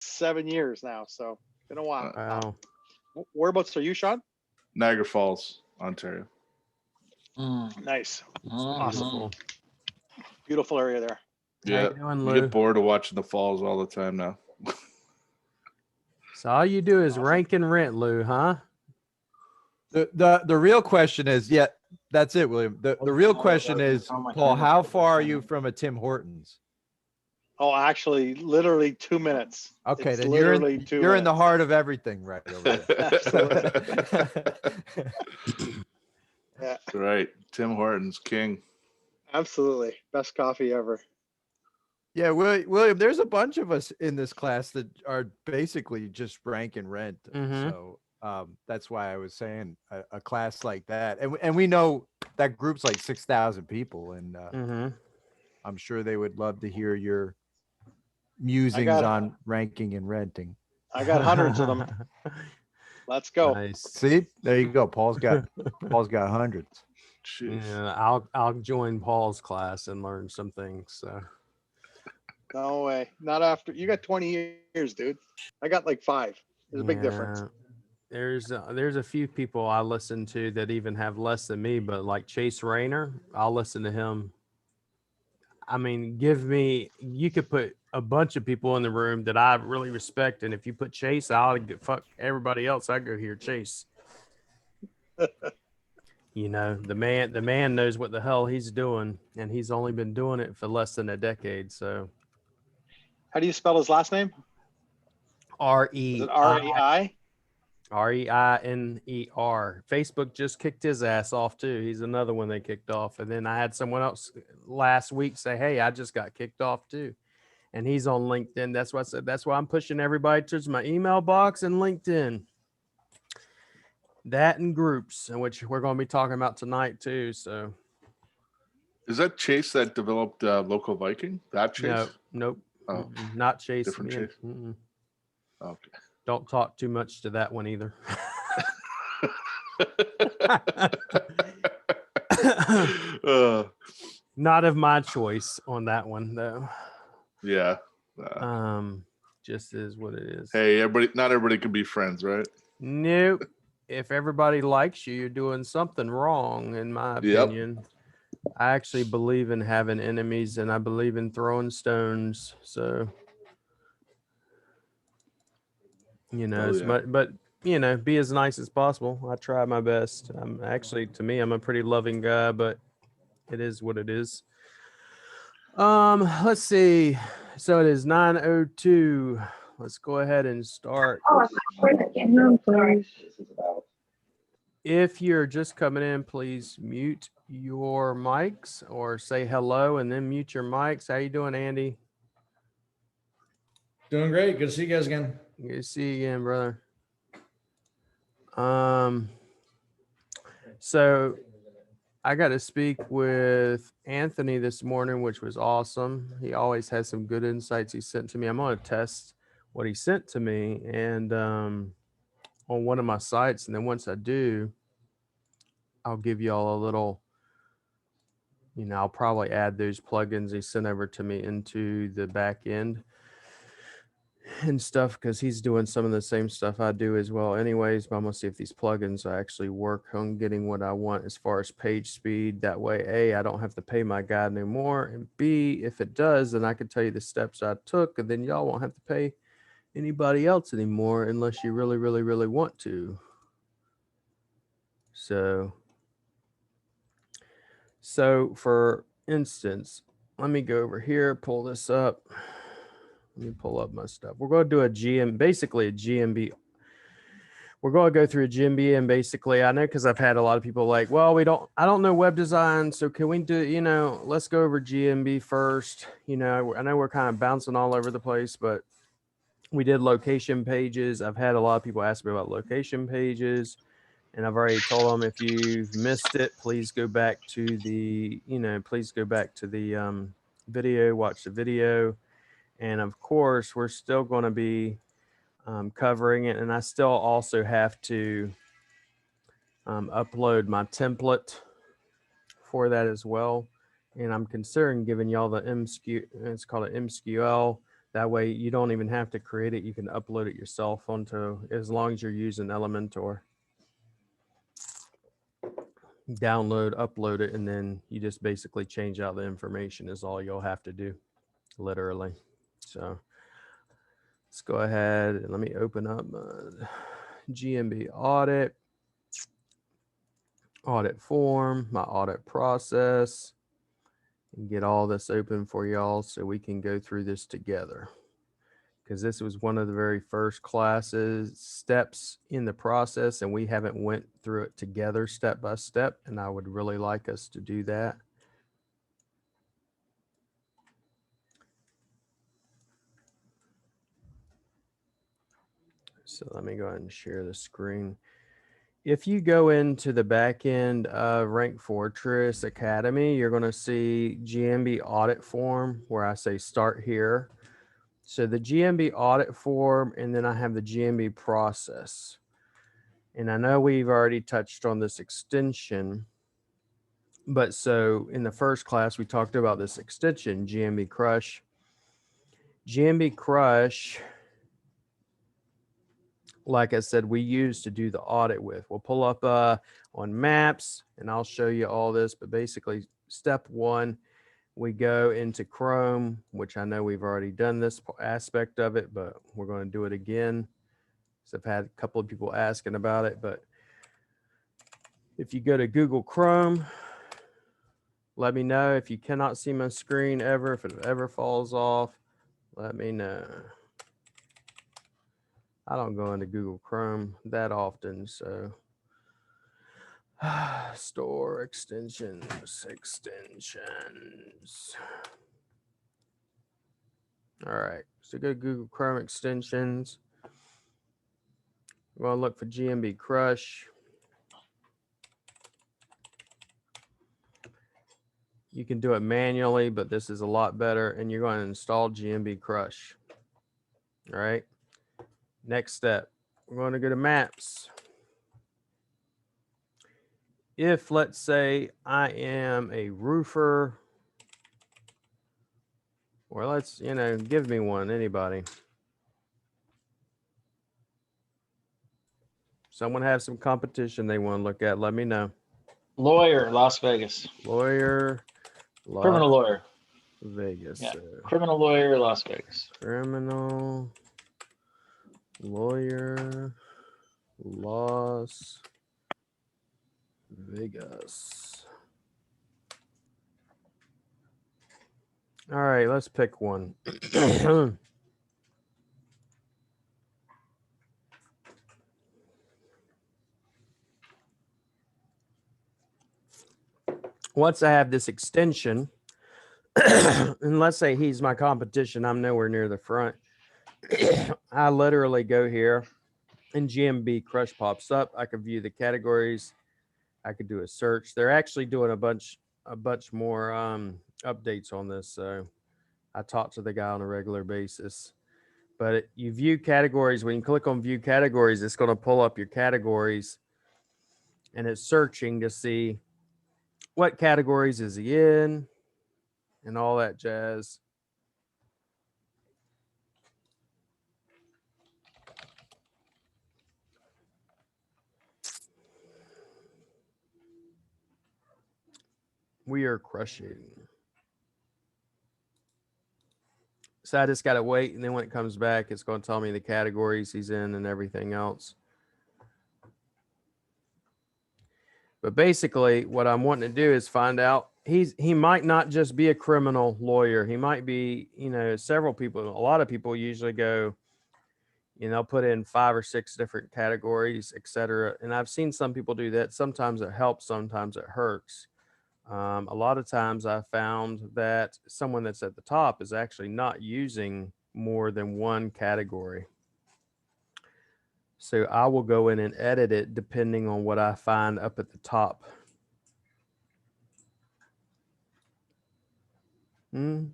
7 years now. So been a while. Wow. Whereabouts are you, Sean? Niagara Falls, Ontario. Nice. Beautiful. Awesome. Beautiful area there. Yeah, How you doing, you Lou? get bored of watching the falls all the time now. So all you do is rank and rent, Lou, huh? The real question is, yeah, that's it, William. The real question is, Paul, how far are you from a Tim Hortons? Oh, actually, literally 2 minutes. Okay, It's then literally you're in the minutes. heart of everything right over there. Yeah, Right. Tim Hortons, king. absolutely. Best coffee ever. Yeah, William, there's a bunch of us in this class that are basically just rank and rent. Mhm. So that's why I was saying a class like that. And we know that group's like 6,000 people. And Mm-hmm. I'm sure they would love to hear your musings on ranking and renting. I got hundreds of them. Let's go. Nice. See, there you go. Paul's got hundreds. Jeez. Yeah, I'll join Paul's class and learn some things. So No way. Not after you got 20 years, dude. I got like 5. There's a big difference. There's a few people I listen to that even have less than me, but like Chase Rayner, I'll listen to him. I mean, you could put a bunch of people in the room that I really respect, and if you put Chase, I'll fuck everybody else. I go hear Chase. You know, the man knows what the hell he's doing, and he's only been doing it for less than a decade. So, How do you spell his last name? Is it R-E-I? Reiner. Facebook just kicked his ass off too. He's another one they kicked off. And then I had someone else last week say, "Hey, I just got kicked off too." And he's on LinkedIn. That's why I said that's why I'm pushing everybody towards my email box and LinkedIn. That and groups, in which we're going to be talking about tonight too. So Is that Chase that developed Local Viking? That Chase? no, nope, Oh, not Chase. different Man. Chase. Okay. Don't talk too much to that one either. Not of my choice on that one though. Yeah. Just is what it is. Hey, not everybody can be friends, right? Nope. If everybody likes you, you're doing something wrong, in my opinion. I actually believe in having enemies, and I believe in throwing stones. So, you know, but you know, be as nice as possible. I try my best. I'm actually, to me, I'm a pretty loving guy, but it is what it is. Let's see. So it is 9:02. Let's go ahead and start. If you're just coming in, please mute your mics or say hello and then mute your mics. How you doing, Andy? Doing great. Good to see you guys again. Good to see you again, brother. So I got to speak with Anthony this morning, which was awesome. He always has some good insights he sent to me. I'm going to test what he sent to me and on one of my sites. And then once I do, I'll give you all a little, you know, I'll probably add those plugins he sent over to me into the back end and stuff, because he's doing some of the same stuff I do as well anyways. But I'm gonna see if these plugins actually work on getting what I want as far as page speed. That way, A, I don't have to pay my guy anymore, and B, if it does, then I can tell you the steps I took, and then y'all won't have to pay anybody else anymore unless you really, really, really want to. So for instance, let me go over here, pull this up. Let me pull up my stuff. We're going to do basically a GMB. We're going to go through a GMB, and basically, I know, because I've had a lot of people like, well, I don't know web design, so can we do, you know, let's go over GMB first. You know, I know we're kind of bouncing all over the place, but we did location pages. I've had a lot of people ask me about location pages, and I've already told them, if you've missed it, please go back to the, video, watch the video. And of course, we're still going to be covering it. And I still also have to upload my template for that as well. And I'm considering giving y'all the MSQ, it's called an MSQL. That way you don't even have to create it. You can upload it yourself onto, as long as you're using Elementor. Download, upload it, and then you just basically change out the information is all you'll have to do, literally. So let's go ahead and let me open up GMB audit form, my audit process, and get all this open for y'all so we can go through this together. Because this was one of the very first steps in the process, and we haven't went through it together step by step, and I would really like us to do that. So let me go ahead and share the screen. If you go into the back end of Rank Fortress Academy, you're going to see GMB audit form where I say start here. So the GMB audit form, and then I have the GMB process. And I know we've already touched on this extension, but so in the first class, we talked about this extension, GMB Crush. GMB Crush, like I said, we use to do the audit with. We'll pull up on maps, and I'll show you all this, but basically step one, we go into Chrome, which I know we've already done this aspect of it, but we're going to do it again. So I've had a couple of people asking about it, but if you go to Google Chrome, let me know. If you cannot see my screen ever, if it ever falls off, let me know. I don't go into Google Chrome that often, so store extensions. All right, so go to Google Chrome extensions. We're gonna look for GMB Crush. You can do it manually, but this is a lot better, and you're going to install GMB Crush. All right. Next step, we're going to go to maps. If, let's say, I am a roofer, or let's, give me one, anybody. Someone have some competition they want to look at, let me know. Lawyer, Las Vegas. Lawyer, Criminal lawyer. Vegas. Yeah. Criminal lawyer, Las Vegas. Criminal lawyer, Las Vegas. All right, let's pick one. Once I have this extension, and let's say he's my competition, I'm nowhere near the front. I literally go here and GMB Crush pops up. I could view the categories. I could do a search. They're actually doing a bunch more updates on this. So I talk to the guy on a regular basis. But you view categories. When you click on view categories, it's going to pull up your categories, and it's searching to see what categories is he in and all that jazz. We are crushing. So I just got to wait. And then when it comes back, it's going to tell me the categories he's in and everything else. But basically what I'm wanting to do is find out he might not just be a criminal lawyer. He might be, several people, a lot of people usually go, put in 5 or 6 different categories, etc. And I've seen some people do that. Sometimes it helps, sometimes it hurts. A lot of times I found that someone that's at the top is actually not using more than one category. So I will go in and edit it depending on what I find up at the top. And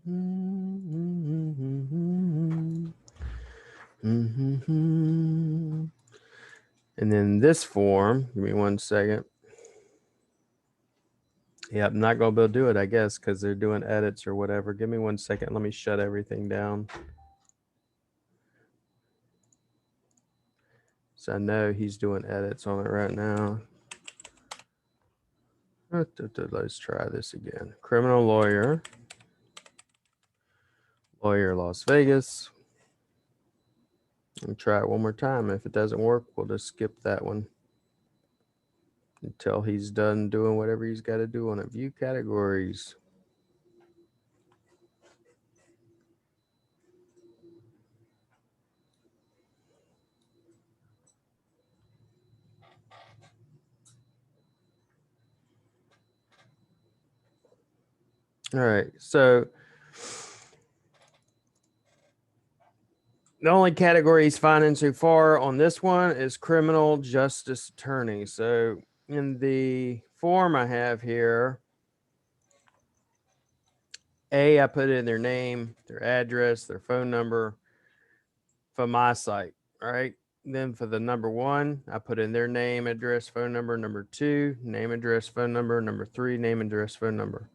then this form, give me one second. Yeah, I'm not going to be able to do it, I guess, because they're doing edits or whatever. Give me one second. Let me shut everything down. So I know he's doing edits on it right now. Let's try this again. Criminal lawyer. Lawyer Las Vegas. And try it one more time. If it doesn't work, we'll just skip that one until he's done doing whatever he's got to do on it. View categories. All right, so the only category he's finding so far on this one is criminal justice attorney. So in the form I have here, I put in their name, their address, their phone number for my site, right? Then for the number 1, I put in their name, address, phone number. Number 2, name, address, phone number. Number 3, name, address, phone number.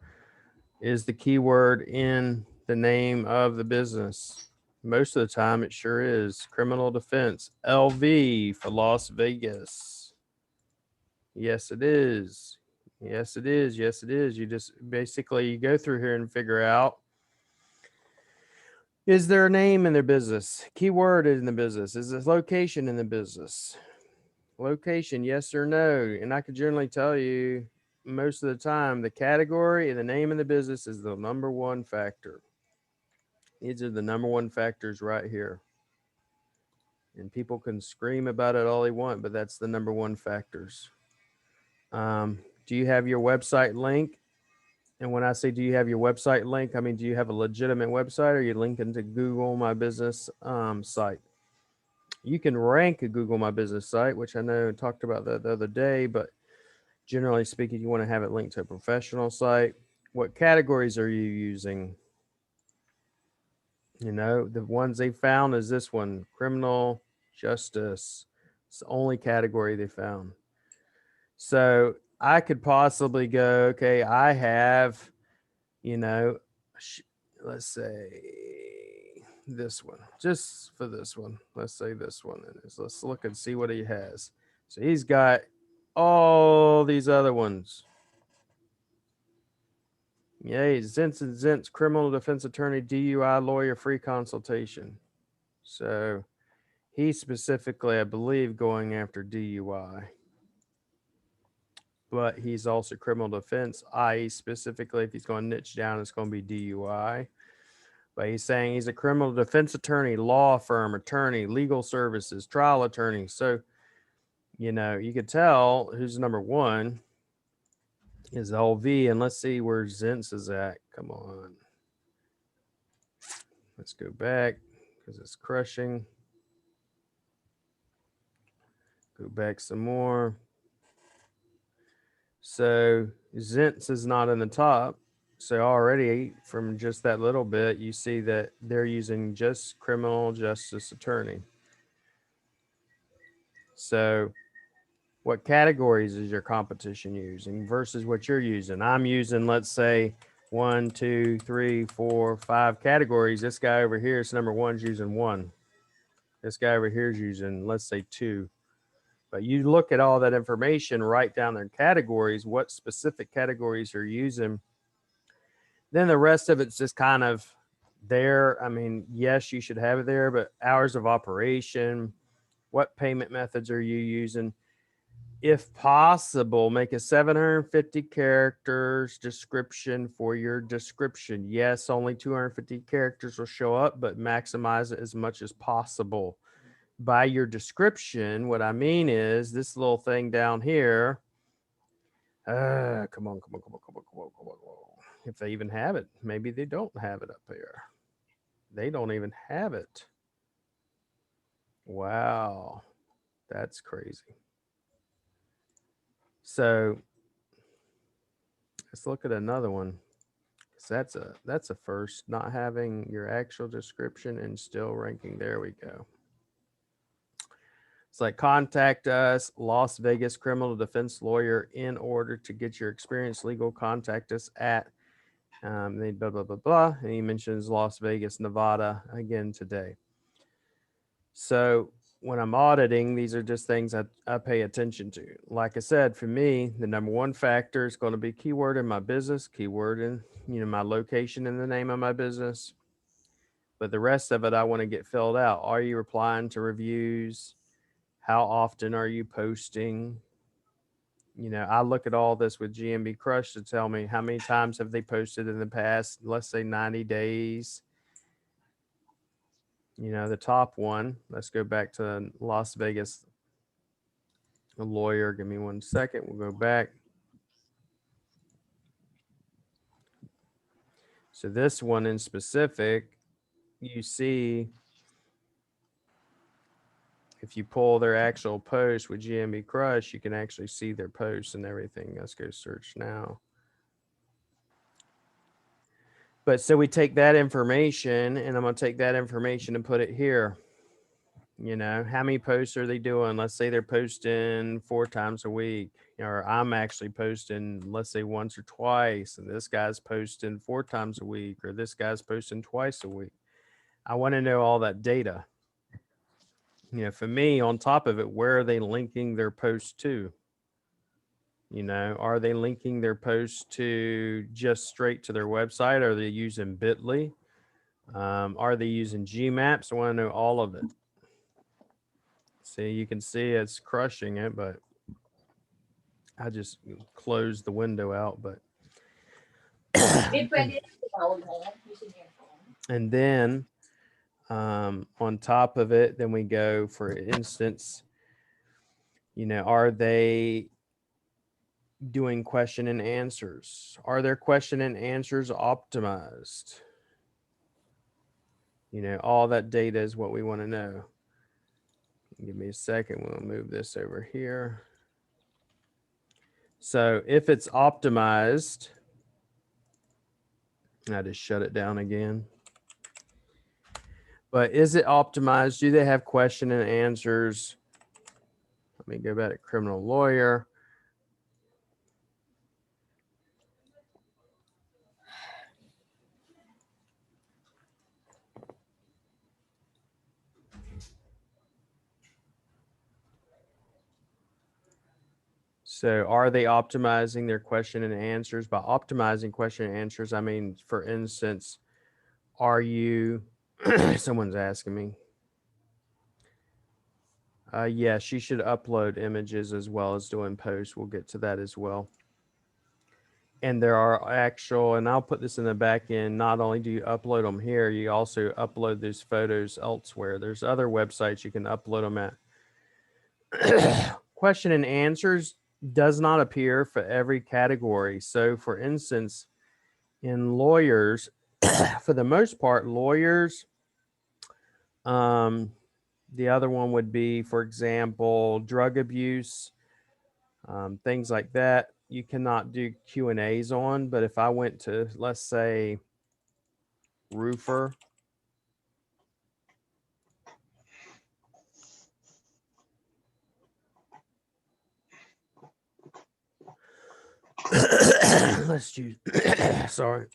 Is the keyword in the name of the business? Most of the time it sure is. Criminal defense, LV for Las Vegas. Yes, it is. Yes, it is. Yes, it is. You just basically you go through here and figure out, is there a name in their business? Keyword in the business. Is this location in the business? Location, yes or no? And I could generally tell you most of the time the category and the name of the business is the number 1 factor. These are the number 1 factors right here. And people can scream about it all they want, but that's the number 1 factors. Do you have your website link? And when I say, do you have your website link, I mean, do you have a legitimate website, or are you linking to Google My Business site? You can rank a Google My Business site, which I know I talked about that the other day, but generally speaking, you want to have it linked to a professional site. What categories are you using? You know, the ones they found is this one, criminal justice. It's the only category they found. So I could possibly go, okay, I have, you know, let's say this one, just for this one. Let's say this one is. Let's look and see what he has. So he's got all these other ones. Yay, Zintz and Zintz, criminal defense attorney, DUI lawyer, free consultation. So he's specifically, I believe, going after DUI. But he's also criminal defense, i.e. specifically, if he's going to niche down, it's going to be DUI. But he's saying he's a criminal defense attorney, law firm, attorney, legal services, trial attorney. So, you know, you could tell who's number 1 is LV. And let's see where Zintz is at. Come on. Let's go back because it's crushing. Go back some more. So Zintz is not in the top. So already from just that little bit, you see that they're using just criminal justice attorney. So what categories is your competition using versus what you're using? I'm using, let's say, 1, 2, 3, 4, 5 categories. This guy over here is number 1 is using 1. This guy over here is using, let's say, 2. But you look at all that information, write down their categories, what specific categories you're using. Then the rest of it's just kind of there. I mean, yes, you should have it there, but hours of operation, what payment methods are you using? If possible, make a 750 characters description for your description. Yes, only 250 characters will show up, but maximize it as much as possible. By your description, what I mean is this little thing down here. Come on. If they even have it, maybe they don't have it up here. They don't even have it. Wow, that's crazy. So let's look at another one. That's a first, not having your actual description and still ranking. There we go. It's like, contact us, Las Vegas criminal defense lawyer. In order to get your experience legal, contact us at they blah blah blah blah. And he mentions Las Vegas, Nevada again today. So when I'm auditing, these are just things I pay attention to. Like I said, for me, the number one factor is going to be keyword in my business, keyword in, my location and the name of my business. But the rest of it, I want to get filled out. Are you replying to reviews? How often are you posting? I look at all this with GMB Crush to tell me how many times have they posted in the past, let's say 90 days. The top one, let's go back to Las Vegas, a lawyer. Give me 1 second. We'll go back. So this one in specific, you see, if you pull their actual post with GMB Crush, you can actually see their posts and everything. Let's go search now. But so we take that information, and I'm going to take that information and put it here. How many posts are they doing? Let's say they're posting 4 times a week, or I'm actually posting, let's say once or twice, and this guy's posting 4 times a week, or this guy's posting twice a week. I want to know all that data. For me, on top of it, where are they linking their posts to? Are they linking their posts to just straight to their website? Are they using Bitly? Are they using Gmaps? I want to know all of it. See, you can see it's crushing it, but I just closed the window out. But and then on top of it, then we go, for instance, are they doing question and answers? Are their question and answers optimized? All that data is what we want to know. Give me a second. We'll move this over here. So if it's optimized, I just shut it down again. But is it optimized? Do they have question and answers? Let me go back to criminal lawyer. So are they optimizing their question and answers? By optimizing question and answers, I mean, for instance, are you, someone's asking me. Yeah, she should upload images as well as doing posts. We'll get to that as well. And there are actual, and I'll put this in the back end, not only do you upload them here, you also upload those photos elsewhere. There's other websites you can upload them at. Question and answers does not appear for every category. So for instance, in lawyers, for the most part, lawyers, the other one would be, for example, drug abuse, things like that. You cannot do Q&As on, but if I went to, let's say, roofer, let's choose, sorry.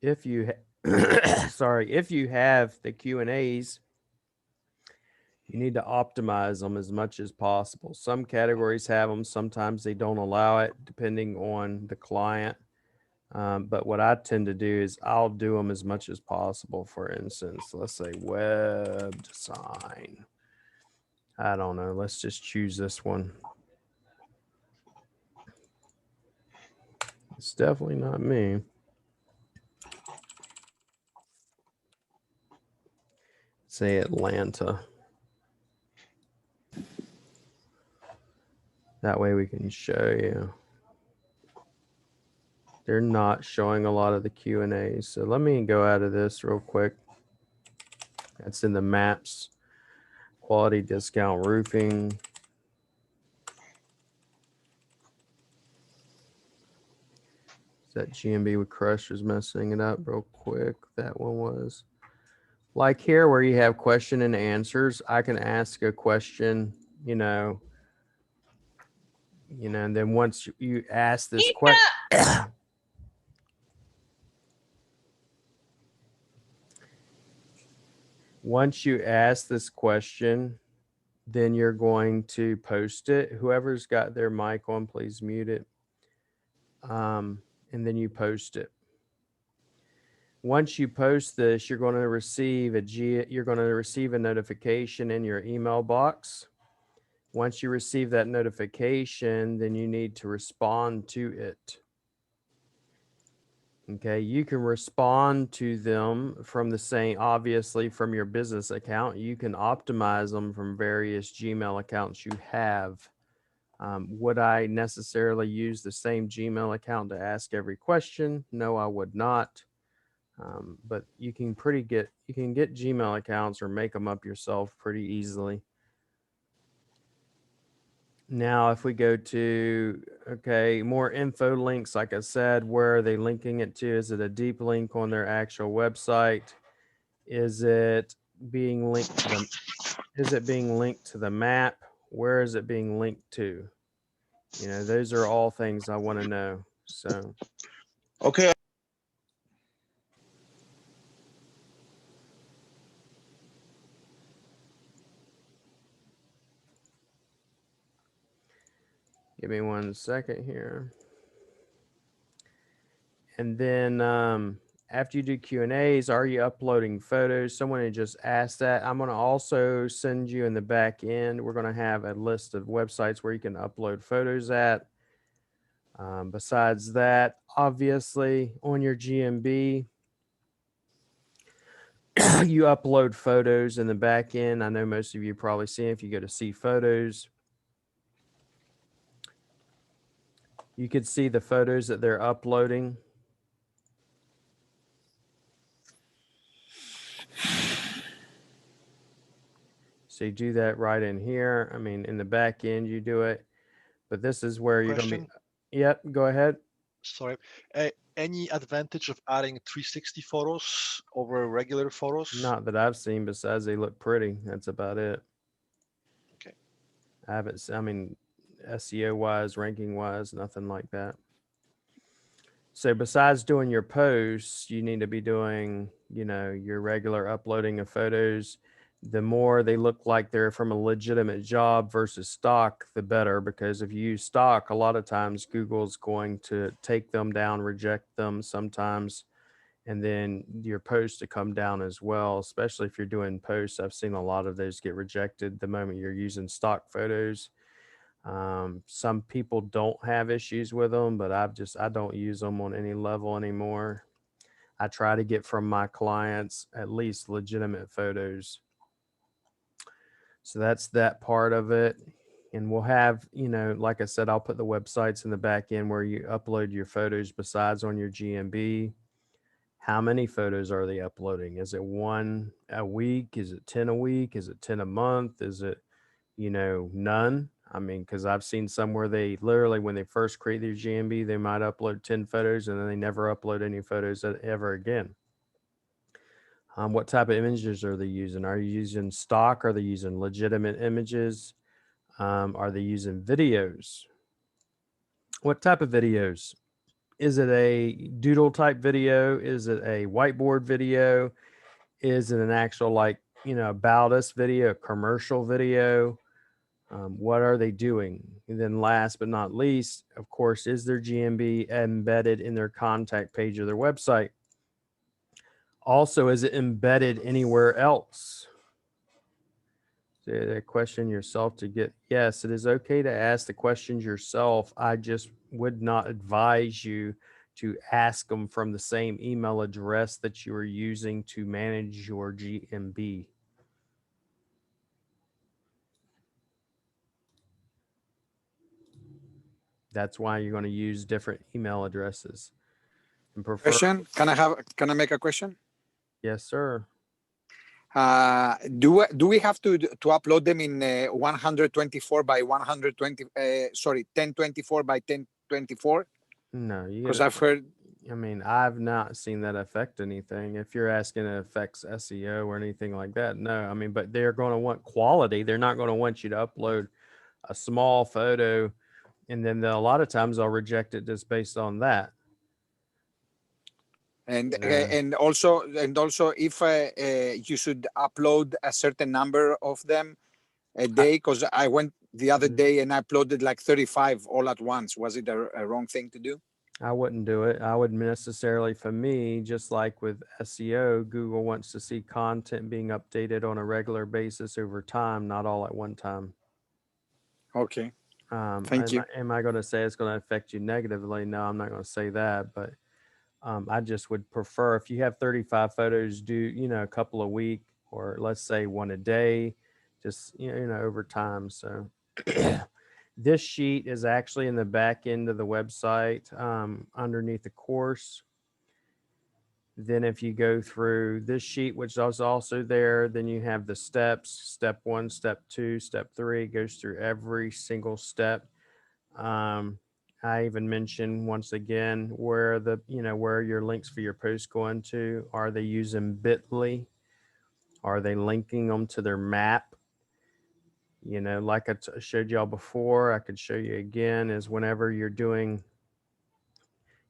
If you sorry, if you have the Q&As, you need to optimize them as much as possible. Some categories have them, sometimes they don't allow it depending on the client. But what I tend to do is I'll do them as much as possible. For instance, let's say web design. I don't know. Let's just choose this one. It's definitely not me. Say Atlanta. That way we can show you. They're not showing a lot of the Q&As. So let me go out of this real quick. That's in the maps. Quality discount roofing. That GMB with Crush was messing it up real quick. That one was. Like here where you have question and answers, I can ask a question, and then once you ask this question, once you ask this question, then you're going to post it. Whoever's got their mic on, please mute it. And then you post it. Once you post this, you're going to receive a notification in your email box. Once you receive that notification, then you need to respond to it. Okay, you can respond to them obviously from your business account. You can optimize them from various Gmail accounts you have. Would I necessarily use the same Gmail account to ask every question? No, I would not. But you can get Gmail accounts or make them up yourself pretty easily. Now, if we go to, more info links, like I said, where are they linking it to? Is it a deep link on their actual website? Is it being linked to them? Is it being linked to the map? Where is it being linked to? Those are all things I want to know. So, Okay. give me 1 second here. And then after you do Q&As, are you uploading photos? Someone had just asked that. I'm going to also send you in the back end. We're going to have a list of websites where you can upload photos at. Besides that, obviously on your GMB, you upload photos in the back end. I know most of you probably see if you go to see photos. You could see the photos that they're uploading. So you do that right in here. I mean, in the back end, you do it, but this is where you're going to be. Yep, go ahead. Sorry. Any advantage of adding 360 photos over regular photos? Not that I've seen, besides they look pretty. That's about it. Okay. I haven't, SEO wise, ranking wise, nothing like that. So besides doing your posts, you need to be doing, your regular uploading of photos. The more they look like they're from a legitimate job versus stock, the better, because if you use stock, a lot of times Google's going to take them down, reject them sometimes, and then your posts to come down as well, especially if you're doing posts. I've seen a lot of those get rejected the moment you're using stock photos. Some people don't have issues with them, but I don't use them on any level anymore. I try to get from my clients at least legitimate photos. So that's that part of it. And we'll have, like I said, I'll put the websites in the back end where you upload your photos besides on your GMB. How many photos are they uploading? Is it 1 a week? Is it 10 a week? Is it 10 a month? Is it, none? I mean, because I've seen some where they literally, when they first create their GMB, they might upload 10 photos and then they never upload any photos ever again. What type of images are they using? Are you using stock? Are they using legitimate images? Are they using videos? What type of videos? Is it a doodle type video? Is it a whiteboard video? Is it an actual about us video, a commercial video? What are they doing? And then last but not least, of course, is their GMB embedded in their contact page of their website? Also, is it embedded anywhere else? So that question yourself to get. Yes, it is okay to ask the questions yourself. I just would not advise you to ask them from the same email address that you are using to manage your GMB. That's why you're going to use different email addresses. And prefer. Question? Can I make a question? Yes, sir. Do we have to upload them in 124 by 120? Sorry, 1024 by 1024? No, because I've heard I mean, I've not seen that affect anything. If you're asking if it affects SEO or anything like that, no. I mean, but they're going to want quality. They're not going to want you to upload a small photo, and then a lot of times they'll reject it just based on that. And Yeah. and also if you should upload a certain number of them a day, because I went the other day and I uploaded like 35 all at once. Was it a wrong thing to do? I wouldn't do it. I would necessarily, for me, just like with SEO, Google wants to see content being updated on a regular basis over time, not all at one time. Okay. Thank you. Am I going to say it's going to affect you negatively? No, I'm not going to say that, but I just would prefer, if you have 35 photos, do, you know, a couple a week, or let's say one a day, just, you know, over time. So this sheet is actually in the back end of the website, underneath the course. Then if you go through this sheet, which is also there, then you have the steps, step 1, step 2, step 3, goes through every single step. I even mentioned once again where where your links for your posts going to. Are they using Bitly? Are they linking them to their map? You know, like I showed y'all before, I could show you again, is whenever you're doing,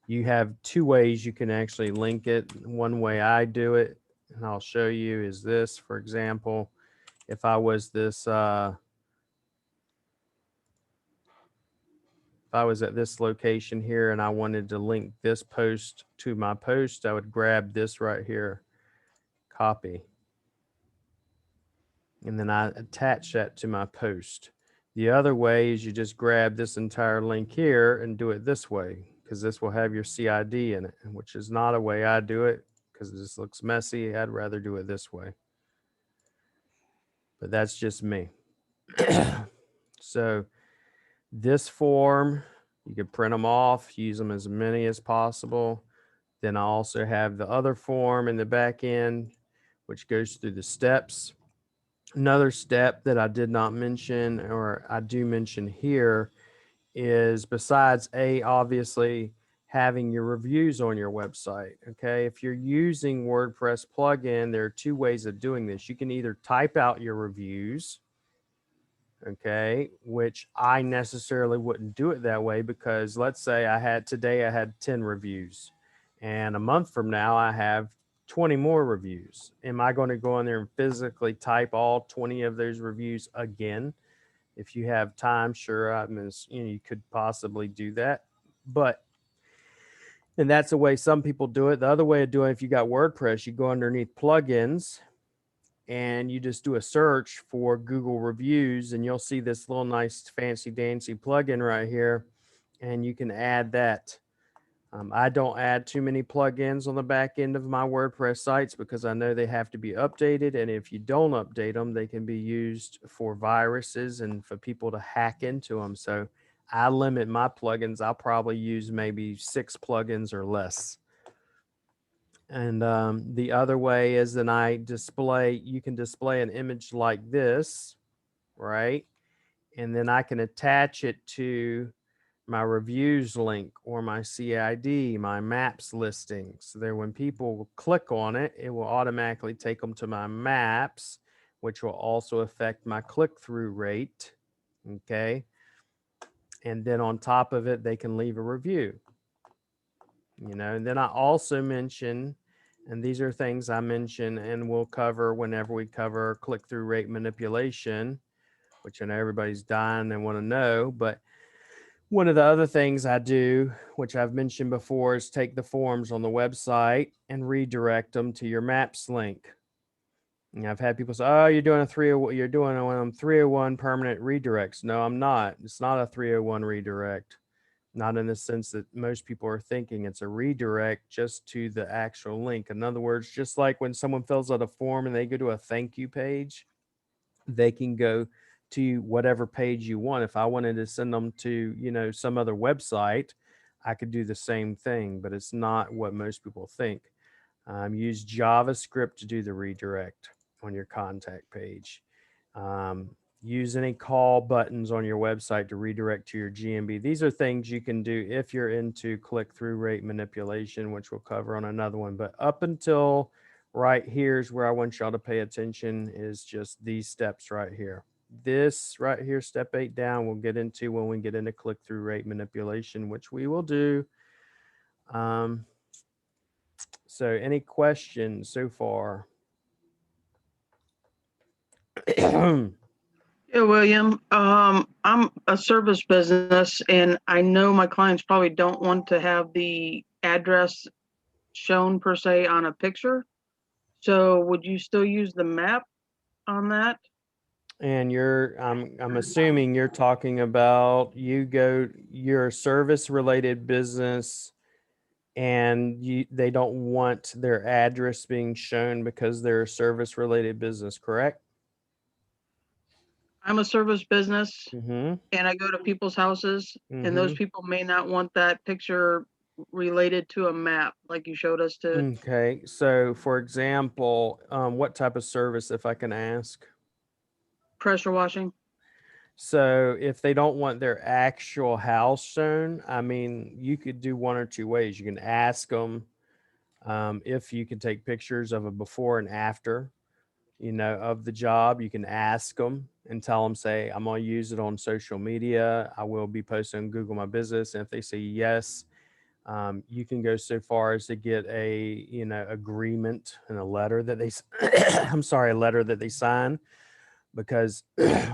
you have two ways you can actually link it. One way I do it, and I'll show you, is this. For example, if I was this, if I was at this location here and I wanted to link this post to my post, I would grab this right here, copy, and then I attach that to my post. The other way is you just grab this entire link here and do it this way, because this will have your CID in it, which is not a way I do it because this looks messy. I'd rather do it this way. But that's just me. So this form, you can print them off, use them as many as possible. Then I also have the other form in the back end, which goes through the steps. Another step that I did not mention, or I do mention here, is besides obviously having your reviews on your website. Okay. If you're using WordPress plugin, there are two ways of doing this. You can either type out your reviews, okay, which I necessarily wouldn't do it that way, because let's say today I had 10 reviews, and a month from now I have 20 more reviews. Am I going to go in there and physically type all 20 of those reviews again? If you have time, sure, I mean, you could possibly do that, and that's the way some people do it. The other way of doing it, if you got WordPress, you go underneath plugins and you just do a search for Google reviews, and you'll see this little nice fancy dancy plugin right here, and you can add that. I don't add too many plugins on the back end of my WordPress sites because I know they have to be updated, and if you don't update them, they can be used for viruses and for people to hack into them. So I limit my plugins. I'll probably use maybe 6 plugins or less. And the other way is then you can display an image like this, right? And then I can attach it to my reviews link or my CID, my maps listing. So there, when people click on it, it will automatically take them to my maps, which will also affect my click-through rate. Okay. And then on top of it, they can leave a review. You know, and then I also mention, and these are things I mention and we'll cover whenever we cover click-through rate manipulation, which I know everybody's dying and want to know. But one of the other things I do, which I've mentioned before, is take the forms on the website and redirect them to your maps link. And I've had people say, "Oh, you're doing 301 permanent redirects." No, I'm not. It's not a 301 redirect. Not in the sense that most people are thinking. It's a redirect just to the actual link. In other words, just like when someone fills out a form and they go to a thank you page, they can go to whatever page you want. If I wanted to send them to, some other website, I could do the same thing, but it's not what most people think. Use JavaScript to do the redirect on your contact page. Use any call buttons on your website to redirect to your GMB. These are things you can do if you're into click-through rate manipulation, which we'll cover on another one. But up until right here's where I want y'all to pay attention is just these steps right here. This right here, step 8 down, we'll get into when we get into click-through rate manipulation, which we will do. So any questions so far? Yeah, William. I'm a service business, and I know my clients probably don't want to have the address shown per se on a picture. So would you still use the map on that? And I'm assuming you're talking about you're a service related business and they don't want their address being shown because they're a service related business, correct? I'm a service business, Mm-hmm. and I go to people's houses, and those Mm-hmm. people may not want that picture related to a map like you showed us to. Okay. So for example, what type of service, if I can ask? Pressure washing. So if they don't want their actual house shown, I mean, you could do one or two ways. You can ask them if you can take pictures of a before and after, of the job. You can ask them and tell them, say, I'm going to use it on social media. I will be posting on Google My Business. And if they say yes, you can go so far as to get a, agreement and a letter that a letter that they sign, because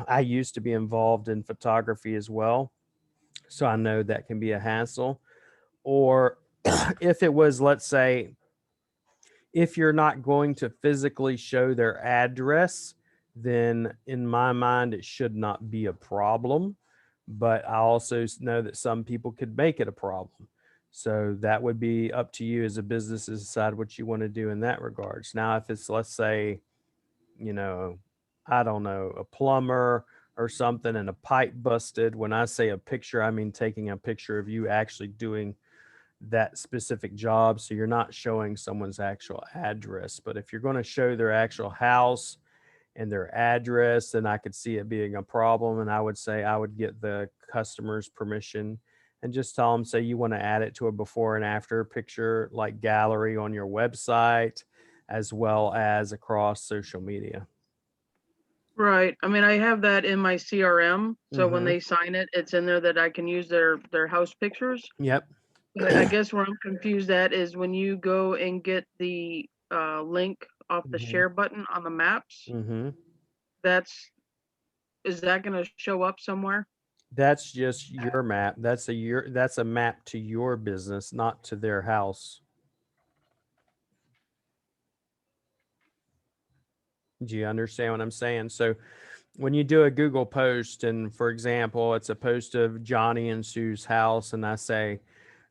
I used to be involved in photography as well. So I know that can be a hassle. Or if it was, let's say, if you're not going to physically show their address, then in my mind, it should not be a problem. But I also know that some people could make it a problem. So that would be up to you as a business to decide what you want to do in that regards. Now, if it's, let's say, I don't know, a plumber or something and a pipe busted. When I say a picture, I mean taking a picture of you actually doing that specific job. So you're not showing someone's actual address. But if you're going to show their actual house and their address, then I could see it being a problem. And I would say I would get the customer's permission and just tell them, say you want to add it to a before and after picture, like gallery on your website, as well as across social media. Right. I mean, I have that in my CRM. So when Mhm. they sign it, it's in there that I can use their house pictures. Yep. But I guess where I'm confused at is when you go and get the link off the Mhm. share button on the maps, Mm-hmm. is that going to show up somewhere? That's just your map. That's a map to your business, not to their house. Do you understand what I'm saying? So when you do a Google post, and for example, it's a post of Johnny and Sue's house, and I say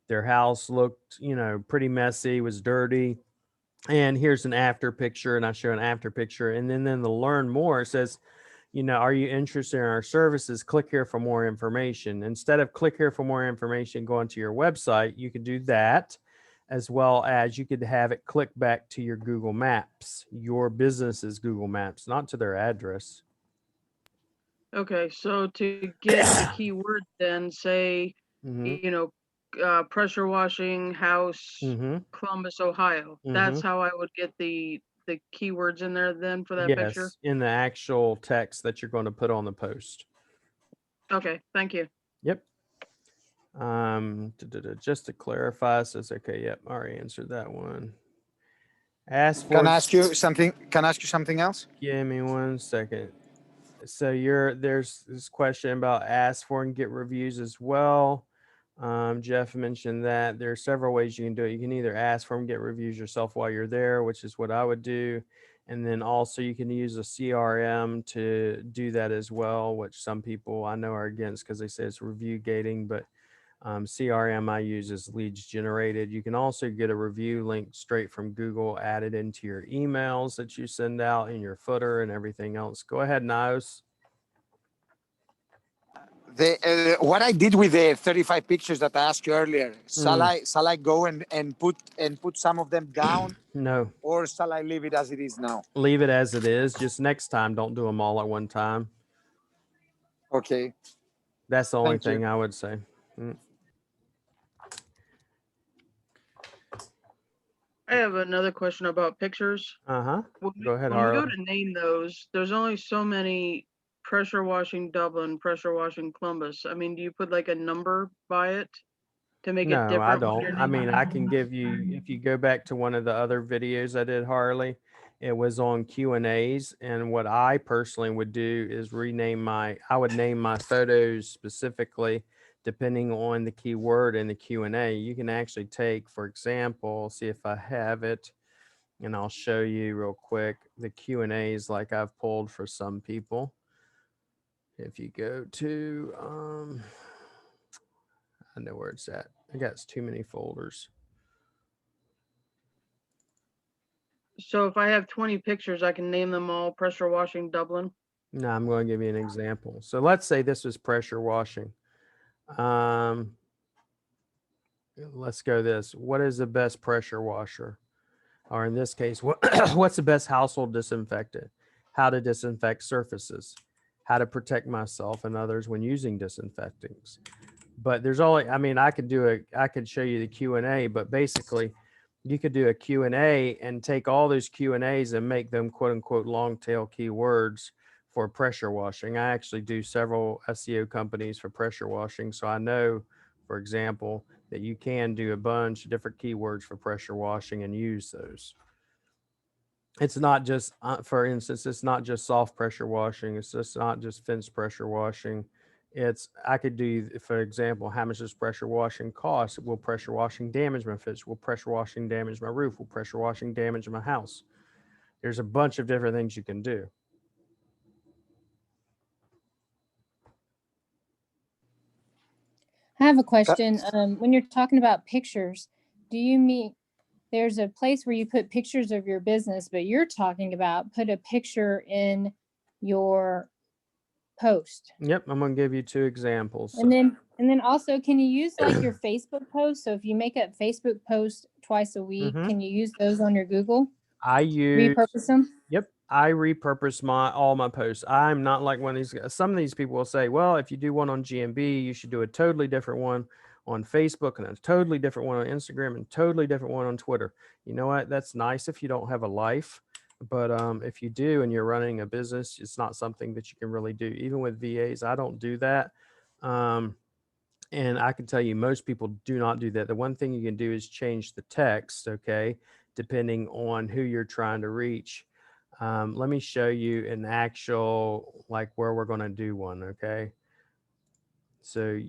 their house looked, pretty messy, was dirty, and here's an after picture, and I show an after picture, and then the learn more, it says, are you interested in our services? Click here for more information. Instead of click here for more information, going to your website, you could do that, as well as you could have it click back to your Google Maps, your business's Google Maps, not to their address. Okay, so to get the keyword, then say, Mm-hmm. Pressure washing house, Mm-hmm. Columbus, Ohio. Mm-hmm. That's how I would get the keywords in there then for that picture. Yes, in the actual text that you're going to put on the post. Okay, thank you. Yep. Just to clarify, says okay. Yep, already answered that one. Can I ask you something? Can I ask you something else? Give me 1 second. So there's this question about ask for and get reviews as well. Jeff mentioned that there are several ways you can do it. You can either ask for and get reviews yourself while you're there, which is what I would do. And then also you can use a CRM to do that as well, which some people I know are against because they say it's review gating, but CRM I use is leads generated. You can also get a review link straight from Google added into your emails that you send out in your footer and everything else. Go ahead, Nios. What I did with the 35 pictures that I asked you earlier, shall I go and put some of them down? No. Or shall I leave it as it is now? Leave it as it is. Just next time, don't do them all at one time. Okay. That's the only Thank you. thing I would say. I have another question about pictures. Uh-huh. Go ahead, When we go Harlan. to name those, there's only so many pressure washing Dublin, pressure washing Columbus. I mean, do you put like a number by it to make it No, different? I when don't. you're I mean, I naming can give you, if you go back to one of the other videos I did, Harley, it was on Q&As. And what I personally would do is I would name my photos specifically depending on the keyword in the Q&A. You can actually take, for example, see if I have it, and I'll show you real quick the Q&As like I've pulled for some people. If you go to, I know where it's at. I got too many folders. So if I have 20 pictures, I can name them all pressure washing Dublin. No, I'm going to give you an example. So let's say this was pressure washing. Let's go this. What is the best pressure washer? Or in this case, what's the best household disinfectant? How to disinfect surfaces, how to protect myself and others when using disinfectants. But there's only, I mean, I could show you the Q&A, but basically you could do a Q&A and take all those Q&As and make them quote unquote long tail keywords for pressure washing. I actually do several SEO companies for pressure washing. So I know, for example, that you can do a bunch of different keywords for pressure washing and use those. It's not just, for instance, it's not just soft pressure washing. It's just not just fence pressure washing. I could do, for example, how much does pressure washing cost? Will pressure washing damage my fence? Will pressure washing damage my roof? Will pressure washing damage my house? There's a bunch of different things you can do. I have a question. When you're talking about pictures, do you mean there's a place where you put pictures of your business, but you're talking about put a picture in your post? Yep, I'm going to give you two examples. And then also, can you use like your Facebook post? So if you make a Facebook post twice a week, can you use those on your Google? I use, Repurpose them? yep, I repurpose all my posts. I'm not like one of these guys. Some of these people will say, well, if you do one on GMB, you should do a totally different one on Facebook and a totally different one on Instagram and totally different one on Twitter. You know what? That's nice if you don't have a life. But if you do and you're running a business, it's not something that you can really do. Even with VAs, I don't do that. And I can tell you most people do not do that. The one thing you can do is change the text, okay, depending on who you're trying to reach. Let me show you an actual, like where we're going to do one, okay? So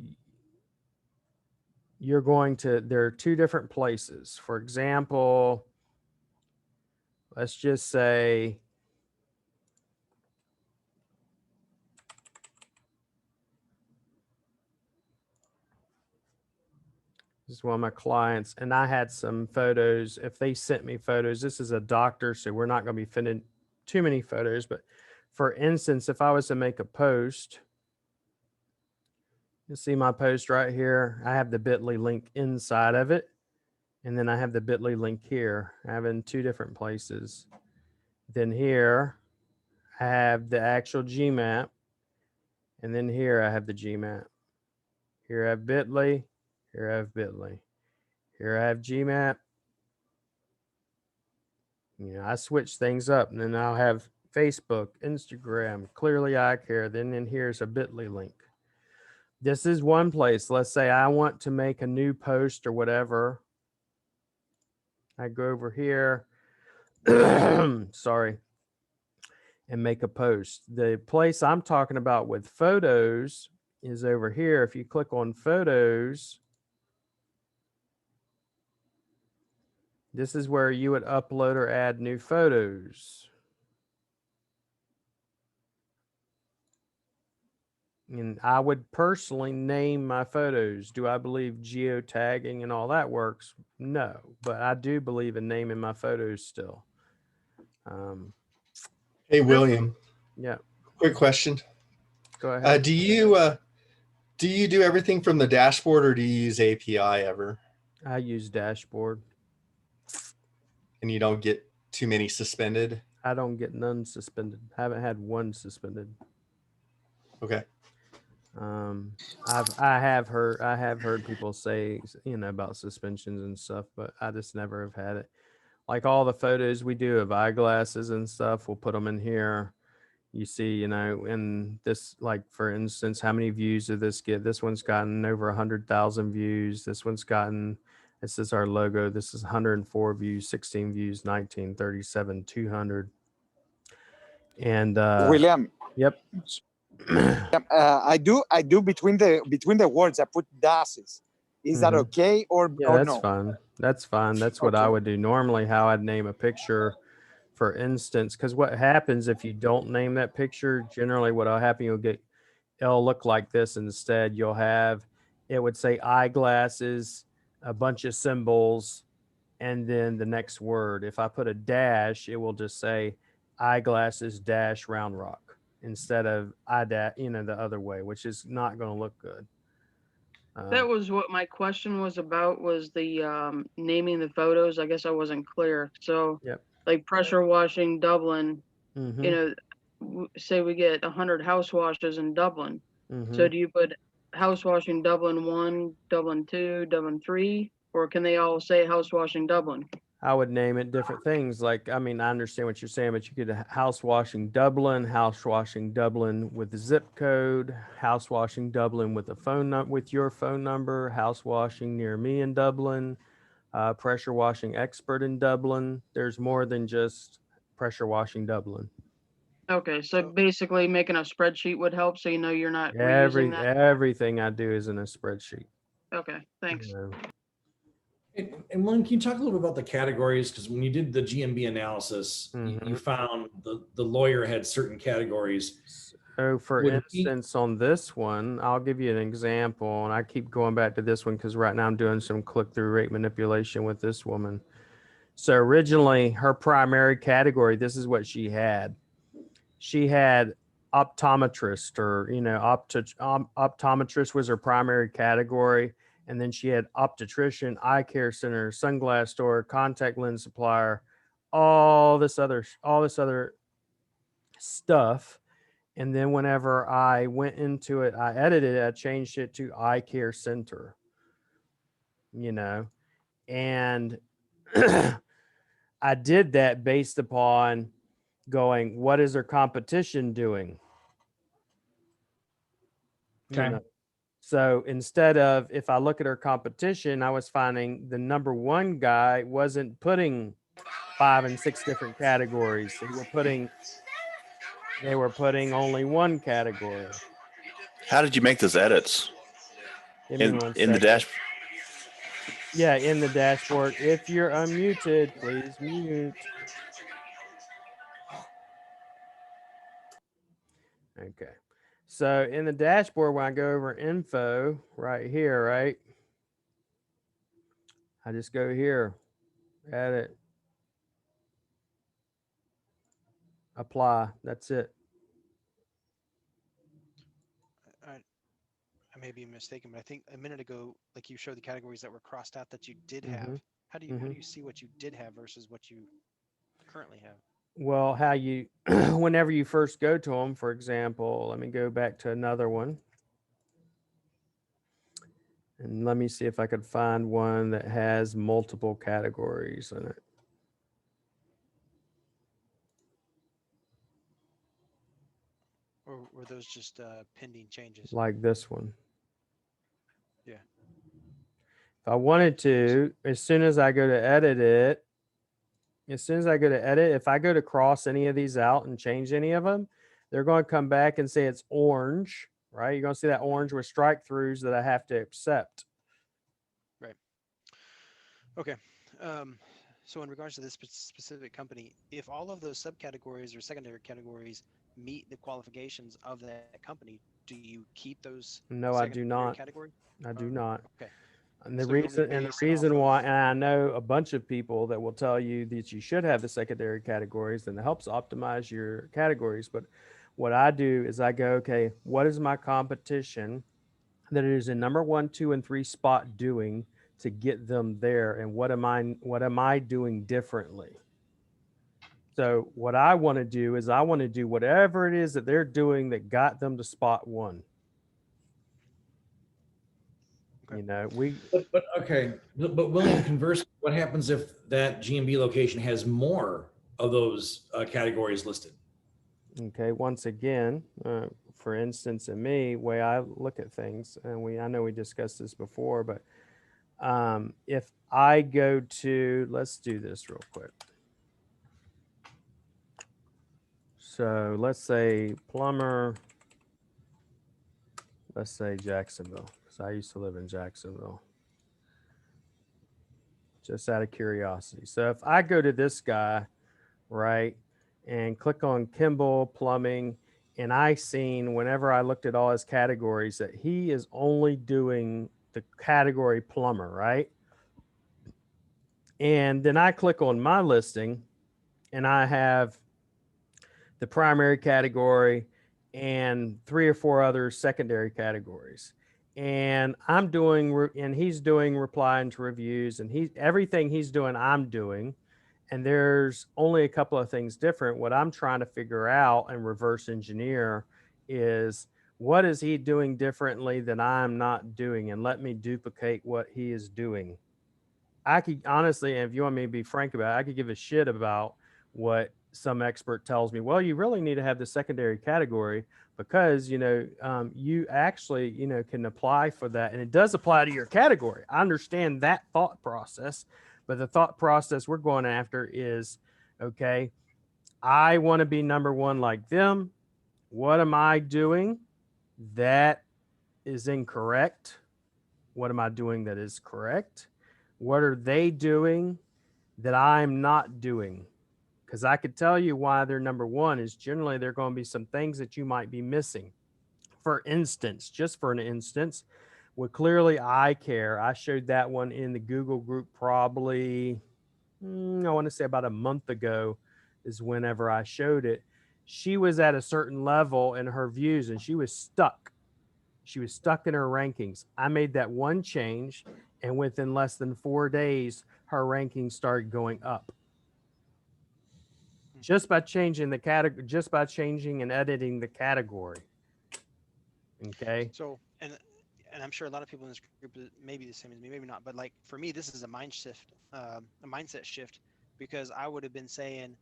you're going to, there are two different places. For example, let's just say, this is one of my clients, and I had some photos. If they sent me photos, this is a doctor, so we're not going to be sending too many photos. But for instance, if I was to make a post, you see my post right here. I have the bit.ly link inside of it, and then I have the bit.ly link here. I have it in two different places. Then here, I have the actual GMap, and then here I have the GMap. Here I have bit.ly, here I have bit.ly. Here I have GMap. You know, I switch things up, and then I'll have Facebook, Instagram, Clearly I Care. Then in here's a bit.ly link. This is one place. Let's say I want to make a new post or whatever. I go over here, sorry, and make a post. The place I'm talking about with photos is over here. If you click on photos, this is where you would upload or add new photos. And I would personally name my photos. Do I believe geotagging and all that works? No, but I do believe in naming my photos still. Hey, William, Yeah, quick question. go ahead. Do you do everything from the dashboard, or do you use API ever? I use dashboard. And you don't get too many suspended? I don't get none suspended. I haven't had one suspended. Okay. I have heard people say, about suspensions and stuff, but I just never have had it. Like all the photos we do of eyeglasses and stuff, we'll put them in here. You see, in this, like for instance, how many views did this get? This one's gotten over 100,000 views. This is our logo. This is 104 views, 16 views, 19, 37, 200. And William, yep. I do between the words I put dashes. Is that okay or that's no? fine. That's fine. That's what I would do normally. How I'd name a picture, for instance, because what happens if you don't name that picture? Generally, what'll happen, it'll look like this instead. It would say eyeglasses, a bunch of symbols, and then the next word. If I put a dash, it will just say eyeglasses dash Round Rock instead of the other way, which is not going to look good. That was what my question was about, was the naming the photos. I guess I wasn't clear. So Yep. like pressure washing Dublin, Mhm. say we get 100 house washes in Dublin. Mhm. So do you put house washing Dublin 1, Dublin 2, Dublin 3, or can they all say house washing Dublin? I would name it different things. Like, I understand what you're saying, but you could house washing Dublin with the zip code, house washing Dublin with with your phone number, house washing near me in Dublin, pressure washing expert in Dublin. There's more than just pressure washing Dublin. Okay, so basically making a spreadsheet would help, so you're not reusing that. Everything I do is in a spreadsheet. Okay, thanks. And Lynn, can you talk a little bit about the categories? Because when you did the GMB analysis, you found the lawyer had certain categories. So for instance, on this one, I'll give you an example, and I keep going back to this one because right now I'm doing some click-through rate manipulation with this woman. So originally, her primary category, this is what she had. She had optometrist, or optometrist was her primary category, and then she had optician, eye care center, sunglass store, contact lens supplier, all this other stuff. And then whenever I went into it, I edited it, I changed it to eye care center, and I did that based upon going, what is their competition doing? Okay. So instead of, if I look at her competition, I was finding the number one guy wasn't putting 5 and 6 different categories. They were putting only one category. How did you make those edits? In the dash? Yeah, in the dashboard. If you're unmuted, please mute. Okay. So in the dashboard, when I go over info right here, right? I just go here, edit, apply. That's it. I may be mistaken, but I think a minute ago, like you showed the categories that were crossed out that you did have. How do you see what you did have versus what you currently have? Well, how you, whenever you first go to them, for example, let me go back to another one. And let me see if I could find one that has multiple categories in it. Or were those just pending changes? Like this one. Yeah. If I wanted to, as soon as I go to edit, if I go to cross any of these out and change any of them, they're going to come back and say it's orange, right? You're going to see that orange with strike throughs that I have to accept. Right. Okay. So in regards to this specific company, if all of those subcategories or secondary categories meet the qualifications of that company, do you keep those? No, I do not. Categories? I do not. Okay. And the reason why, and I know a bunch of people that will tell you that you should have the secondary categories, and it helps optimize your categories. But what I do is I go, okay, what is my competition that it is in number 1, 2, and 3 spot doing to get them there, and what am I doing differently? So what I want to do is I want to do whatever it is that they're doing that got them to spot 1. You know, we But okay, but William, converse, what happens if that GMB location has more of those categories listed? okay. Once again, for instance, in me, way I look at things, and I know we discussed this before, but if I go to, let's do this real quick. So let's say plumber, let's say Jacksonville, because I used to live in Jacksonville. Just out of curiosity. So if I go to this guy, right, and click on Kimball Plumbing, and I seen whenever I looked at all his categories that he is only doing the category plumber, right? And then I click on my listing and I have the primary category and 3 or 4 other secondary categories. And I'm doing, and he's doing replying to reviews, and everything he's doing, I'm doing. And there's only a couple of things different. What I'm trying to figure out and reverse engineer is what is he doing differently that I'm not doing, and let me duplicate what he is doing. I could honestly, if you want me to be frank about it, I could give a shit about what some expert tells me. Well, you really need to have the secondary category because, you know, you actually, you know, can apply for that. And it does apply to your category. I understand that thought process, but the thought process we're going after is, okay, I want to be number one like them. What am I doing that is incorrect? What am I doing that is correct? What are they doing that I'm not doing? Because I could tell you why they're number one is generally there are going to be some things that you might be missing. For instance, just for an instance, with Clearly Eye Care, I showed that one in the Google group probably, I want to say about a month ago is whenever I showed it. She was at a certain level in her views and she was stuck. She was stuck in her rankings. I made that one change, and within less than 4 days, her rankings started going up. Just by changing the category, just by changing and editing the category. Okay. So, and I'm sure a lot of people in this group may be the same as me, maybe not, but like for me, this is a mindset shift, because I would have been saying,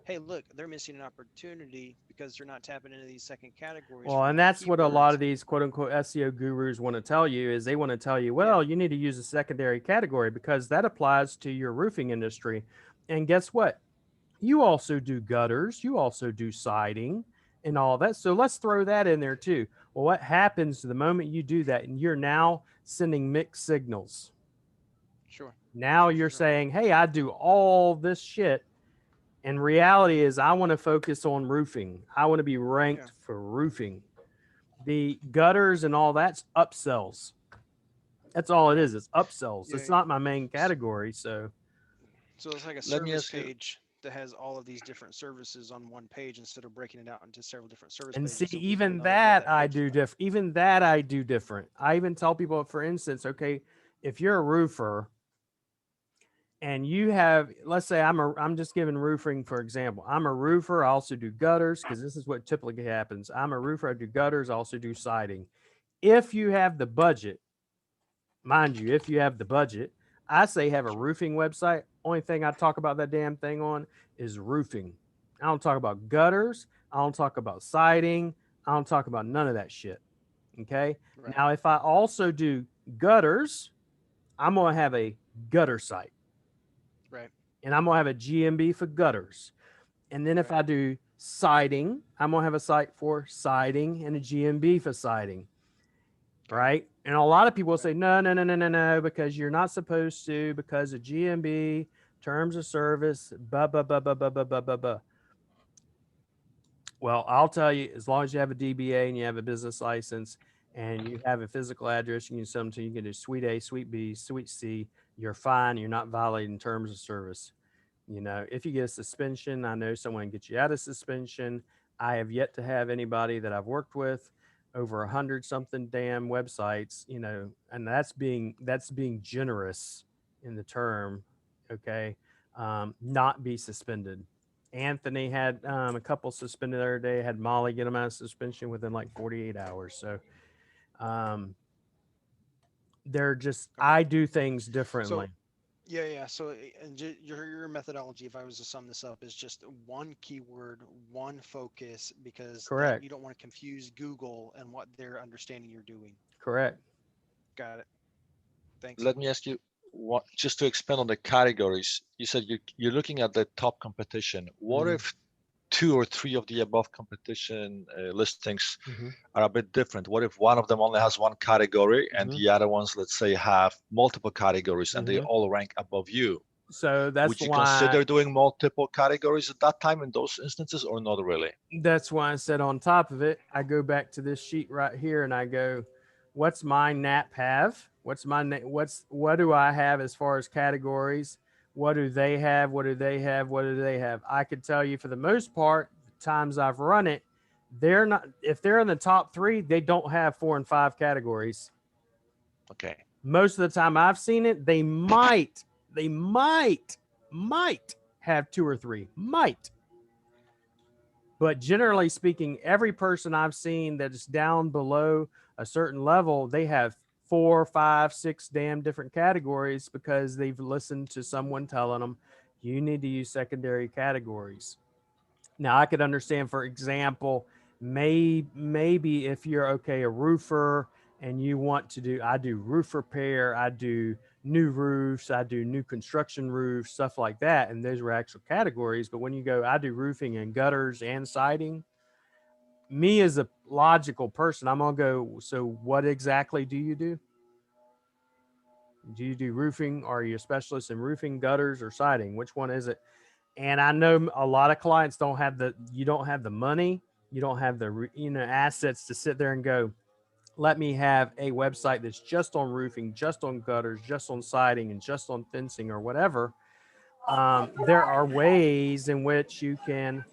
hey, look, they're missing an opportunity because they're not tapping into these second categories. Well, and that's what a lot of these quote unquote SEO gurus want to tell you is they want to tell you, well, you need to use a secondary category because that applies to your roofing industry. And guess what? You also do gutters, you also do siding and all that. So let's throw that in there too. Well, what happens the moment you do that? And you're now sending mixed signals. Sure. Now you're saying, hey, I do all this shit. And reality is I want to focus on roofing. I want to be ranked for roofing. The gutters and all that's upsells. That's all it is. It's upsells. It's not my main category. So it's like a service page that has all of these different services on one page instead of breaking it out into several different service and pages. see, even that I do different. Even that I do different. I even tell people, for instance, okay, if you're a roofer and you have, let's say I'm just giving roofing for example. I'm a roofer. I also do gutters because this is what typically happens. I'm a roofer. I do gutters. I also do siding. If you have the budget, mind you, if you have the budget, I say have a roofing website. Only thing I talk about that damn thing on is roofing. I don't talk about gutters. I don't talk about siding. I don't talk about none of that shit. Okay. Right. Now, if I also do gutters, I'm going to have a gutter site. Right. And I'm going to have a GMB for gutters. And then if I do siding, I'm going to have a site for siding and a GMB for siding. Right. And a lot of people will say, no, because you're not supposed to, because of GMB, terms of service, blah, blah, blah, blah, blah, blah, blah, blah, blah. Well, I'll tell you, as long as you have a DBA and you have a business license and you have a physical address, you can send them to, you can do Suite A, Suite B, Suite C, you're fine. You're not violating terms of service. You know, if you get a suspension, I know someone can get you out of suspension. I have yet to have anybody that I've worked with over 100 something damn websites, you know, and that's being generous in the term. Okay. Not be suspended. Anthony had a couple suspended the other day, had Molly get him out of suspension within like 48 hours. So They're just, I do things differently. Yeah. So and your methodology, if I was to sum this up, is just one keyword, one focus, because Correct. you don't want to confuse Google and what they're understanding you're doing. Correct. Got it. Thanks. Let me ask you, what, just to expand on the categories, you said you're looking at the top competition. What if 2 or 3 of the above competition listings are a bit different? What if one of them only has one category and the other ones, let's say, have multiple categories and they all rank above you? So that's Would you why consider doing multiple categories at that time in those instances, or not really? that's why I said on top of it, I go back to this sheet right here and I go, what's my NAP have? What do I have as far as categories? What do they have? What do they have? What do they have? I could tell you for the most part, the times I've run it, they're not, if they're in the top 3, they don't have 4 and 5 categories. Okay. Most of the time I've seen it, they might have 2 or 3, might. But generally speaking, every person I've seen that is down below a certain level, they have 4, 5, 6 damn different categories because they've listened to someone telling them you need to use secondary categories. Now, I could understand, for example, maybe if you're a roofer and you want to do, I do roof repair, I do new roofs, I do new construction roofs, stuff like that. And those were actual categories. But when you go, I do roofing and gutters and siding, me as a logical person, I'm going to go, so what exactly do you do? Do you do roofing? Are you a specialist in roofing, gutters, or siding? Which one is it? And I know a lot of clients you don't have the money, you don't have the, assets to sit there and go, let me have a website that's just on roofing, just on gutters, just on siding, and just on fencing or whatever. There are ways in which you can,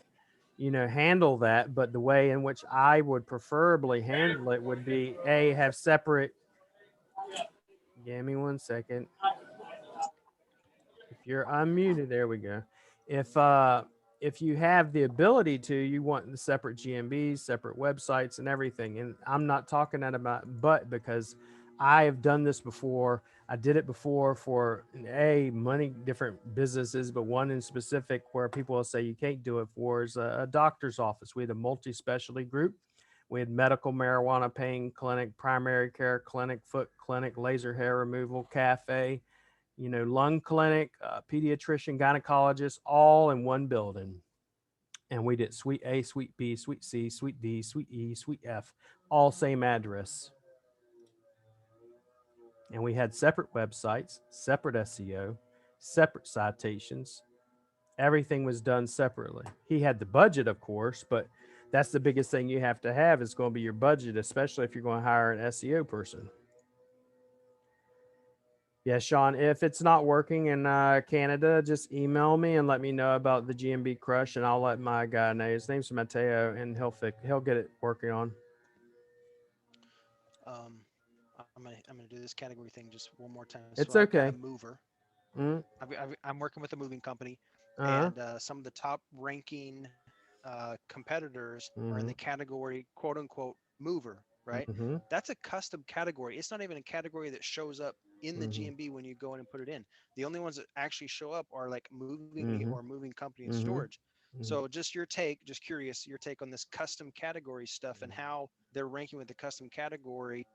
handle that. But the way in which I would preferably handle it would be have separate. Give me 1 second. If you're unmuted, there we go. If you have the ability to, you want the separate GMBs, separate websites and everything. And I'm not talking that about, but because I have done this before. I did it before for many different businesses, but one in specific where people will say you can't do it for is a doctor's office. We had a multi-specialty group. We had medical marijuana pain clinic, primary care clinic, foot clinic, laser hair removal, cafe, lung clinic, pediatrician, gynecologist, all in one building. And we did suite A, suite B, suite C, suite D, suite E, suite F, all same address. And we had separate websites, separate SEO, separate citations. Everything was done separately. He had the budget, of course, but that's the biggest thing you have to have is going to be your budget, especially if you're going to hire an SEO person. Yeah, Sean, if it's not working in Canada, just email me and let me know about the GMB crush, and I'll let my guy know. His name's Mateo, and he'll get it working on. I'm gonna do this category thing just one more time. It's so I've got okay. a mover. Mm-hmm. I'm working with a moving company, Uh-huh. and some of the top ranking competitors are in the category quote unquote mover, right? Mm-hmm. That's a custom category. It's not even a category that shows up in the GMB when you go in and put it in. The only ones that actually show up are like moving or moving company and storage. So just curious, your take on this custom category stuff and how they're ranking with the custom category.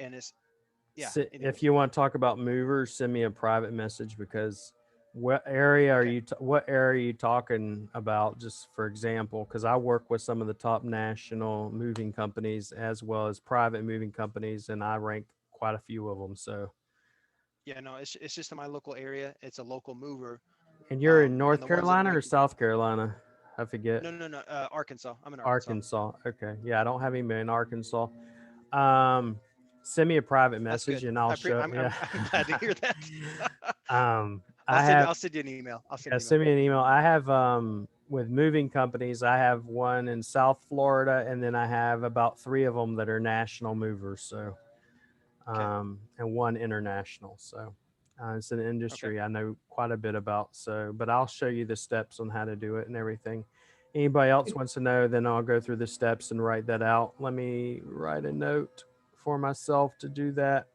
And it's, If you want to talk about movers, send me a private message, because what area are you talking about? Just for example, because I work with some of the top national moving companies as well as private moving companies, and I rank quite a few of them. So yeah, no, it's just in my local area. It's a local mover. And you're in North Carolina or South Carolina? I forget. No, Arkansas. I'm in Arkansas. Okay. Yeah, I don't have anybody in Arkansas. Send me a private message and I'll show. I'm glad to hear that. I'll send you an email. Send me an email. I have with moving companies, I have one in South Florida, and then I have about 3 of them that are national movers. So, and one international. So, it's an industry I know quite a bit about. So, but I'll show you the steps on how to do it and everything. Anybody else wants to know, then I'll go through the steps and write that out. Let me write a note for myself to do that.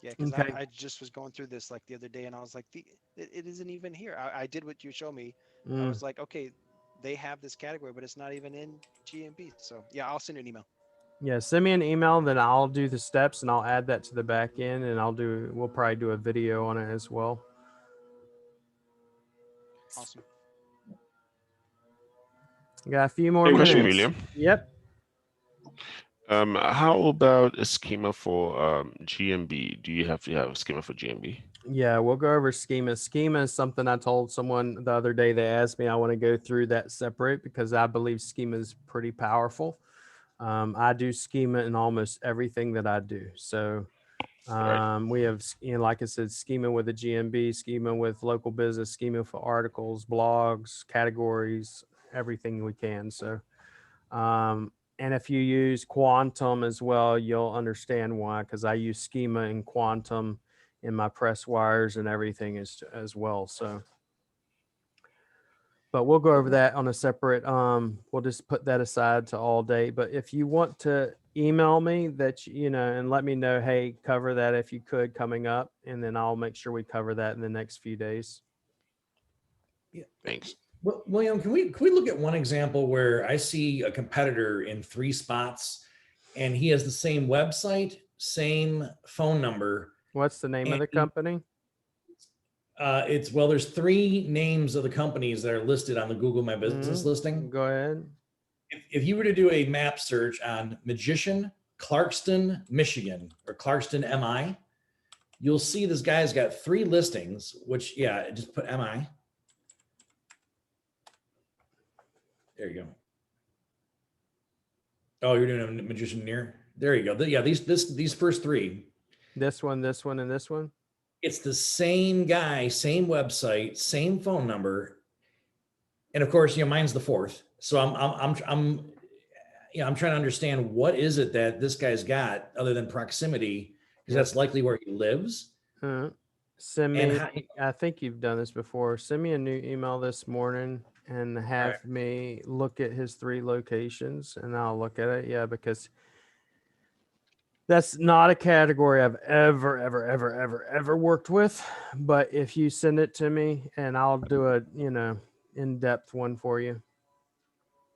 Yeah, because Okay. I just was going through this like the other day, and I was like, it isn't even here. I did what you showed me. I Mm. was like, okay, they have this category, but it's not even in GMB. So yeah, I'll send you an email. Yeah, send me an email, then I'll do the steps and I'll add that to the back end, and we'll probably do a video on it as well. Awesome. Got a few more Hey, minutes. question, William. Yep. How about a schema for GMB? Do you have to have a schema for GMB? Yeah, we'll go over schema. Schema is something I told someone the other day. They asked me, I want to go through that separate because I believe schema is pretty powerful. I do schema in almost everything that I do. So we have, like I said, schema with a GMB, schema with local business, schema for articles, blogs, categories, everything we can. So, and if you use Quantum as well, you'll understand why, because I use schema and Quantum in my press wires and everything as well. So, but we'll go over that on a separate, we'll just put that aside to all day. But if you want to email me that, and let me know, hey, cover that if you could coming up, and then I'll make sure we cover that in the next few days. Yeah. Thanks. Well, William, can we look at one example where I see a competitor in 3 spots and he has the same website, same phone number. What's the name of the company? There's 3 names of the companies that are listed on the Google My Business listing. Go ahead. If you were to do a map search on Magician, Clarkston, Michigan, or Clarkston, MI, you'll see this guy's got 3 listings, which, yeah, just put MI. There you go. Oh, you're doing a Magician near? There you go. Yeah, these first 3. This one, and this one. It's the same guy, same website, same phone number, and of course, mine's the 4th. So I'm trying to understand what is it that this guy's got other than proximity, because that's likely where he lives. Send me. I think you've done this before. Send me a new email this morning and have me look at his 3 locations, and I'll look at it. Yeah, because that's not a category I've ever worked with. But if you send it to me, and I'll do a in-depth one for you.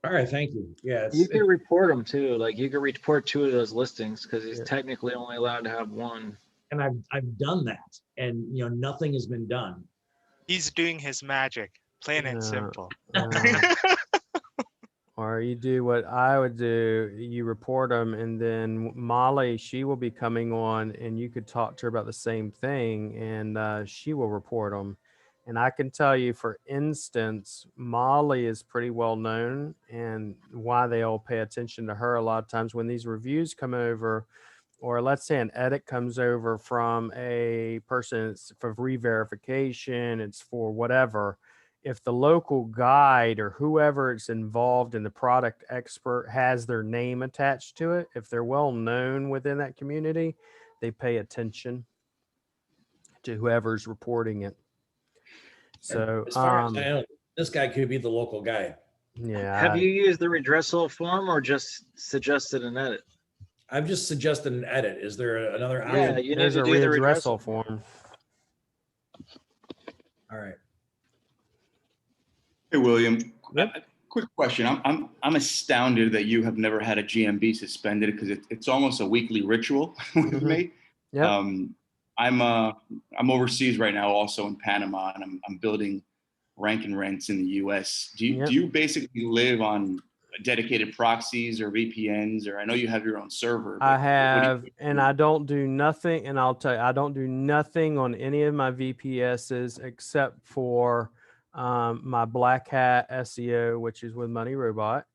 All right, thank you. Yeah, you can report them too. Like you can report 2 of those listings because he's technically only allowed to have 1. And I've done that, and nothing has been done. He's doing his magic, plain and simple. Or you do what I would do, you report them, and then Molly, she will be coming on, and you could talk to her about the same thing, and she will report them. And I can tell you, for instance, Molly is pretty well known, and why they all pay attention to her a lot of times when these reviews come over, or let's say an edit comes over from a person, it's for re-verification, it's for whatever. If the local guide or whoever is involved in the product expert has their name attached to it, if they're well known within that community, they pay attention to whoever's reporting it. So as far as I know, this guy could be the local guide. Yeah. Have you used the redressal form or just suggested an edit? I've just suggested an edit. Is there another option? Yeah, you need to do the redressal form. All right. Hey, William. Quick question. I'm astounded that you have never had a GMB suspended, because it's almost a weekly ritual with me. Yeah. I'm overseas right now, also in Panama, and I'm building rank and rents in the U.S. Do you basically live on dedicated proxies or VPNs, or I know you have your own server? I have, and I don't do nothing. And I'll tell you, I don't do nothing on any of my VPSs except for my Black Hat SEO, which is with Money Robot.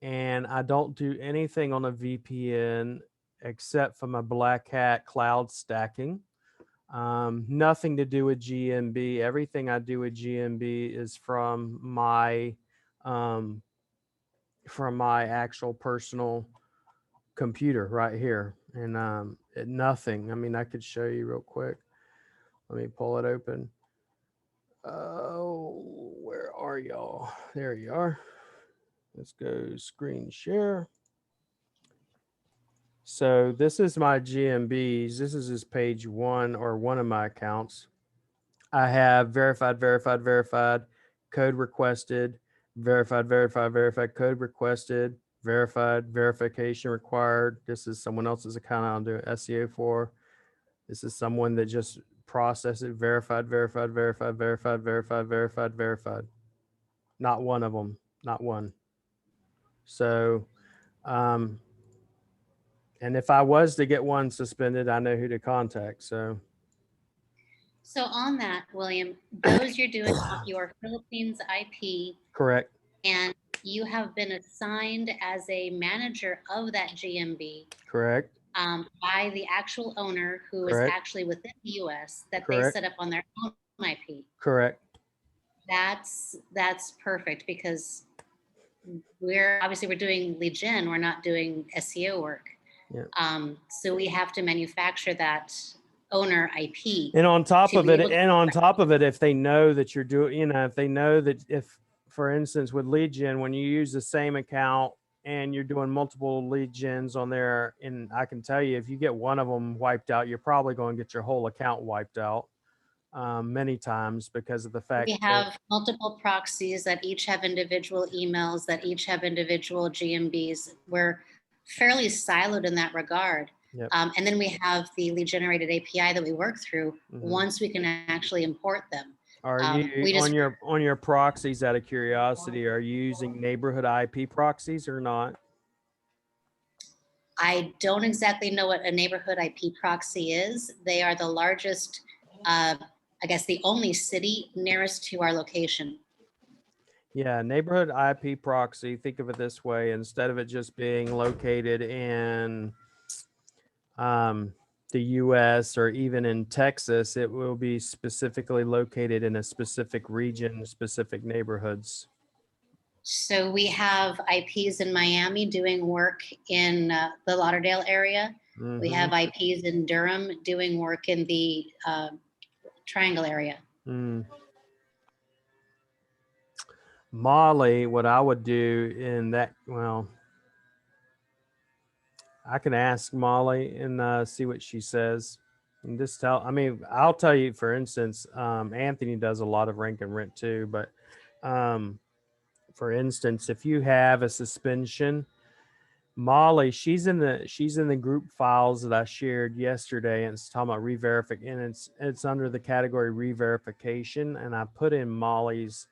And I don't do anything on a VPN except for my Black Hat cloud stacking. Nothing to do with GMB. Everything I do with GMB is from my actual personal computer right here. And nothing. I mean, I could show you real quick. Let me pull it open. Oh, where are y'all? There you are. Let's go screen share. So this is my GMBs. This is just page one or one of my accounts. I have verified, code requested, verified, code requested, verified, verification required. This is someone else's account I'm doing SEO for. This is someone that just processed it, verified. Not one of them, not one. So, and if I was to get one suspended, I know who to contact. So on that, William, those you're doing off your Philippines IP, correct. and you have been assigned as a manager of that GMB. Correct. By the actual owner who is Correct. actually within the US that Correct. they set up on their own IP. Correct. That's perfect, because we're doing lead gen, we're not doing SEO work. Yep. So we have to manufacture that owner IP. And on top to of be it, able to- and on top of it, if they know that you're doing, if they know that if, for instance, with lead gen, when you use the same account and you're doing multiple lead gens on there, and I can tell you, if you get one of them wiped out, you're probably going to get your whole account wiped out many times because of the fact we have multiple proxies that each have individual emails, that each have individual GMBs. We're fairly siloed in that regard. Yep. And then we have the lead generated API that we work through once we can actually import them. Are you on your proxies, out of curiosity, are you using neighborhood IP proxies or not? I don't exactly know what a neighborhood IP proxy is. They are the largest, I guess the only city nearest to our location. Yeah, neighborhood IP proxy, think of it this way, instead of it just being located in the US or even in Texas, it will be specifically located in a specific region, specific neighborhoods. So we have IPs in Miami doing work in the Lauderdale area. We have IPs in Durham doing work in the Triangle area. Molly, what I would do in that, well, I can ask Molly and see what she says. And just tell, I mean, I'll tell you, for instance, Anthony does a lot of rank and rent too, but for instance, if you have a suspension, Molly, she's in the group files that I shared yesterday, and it's talking about re-verification, and it's under the category re-verification, and I put in Molly's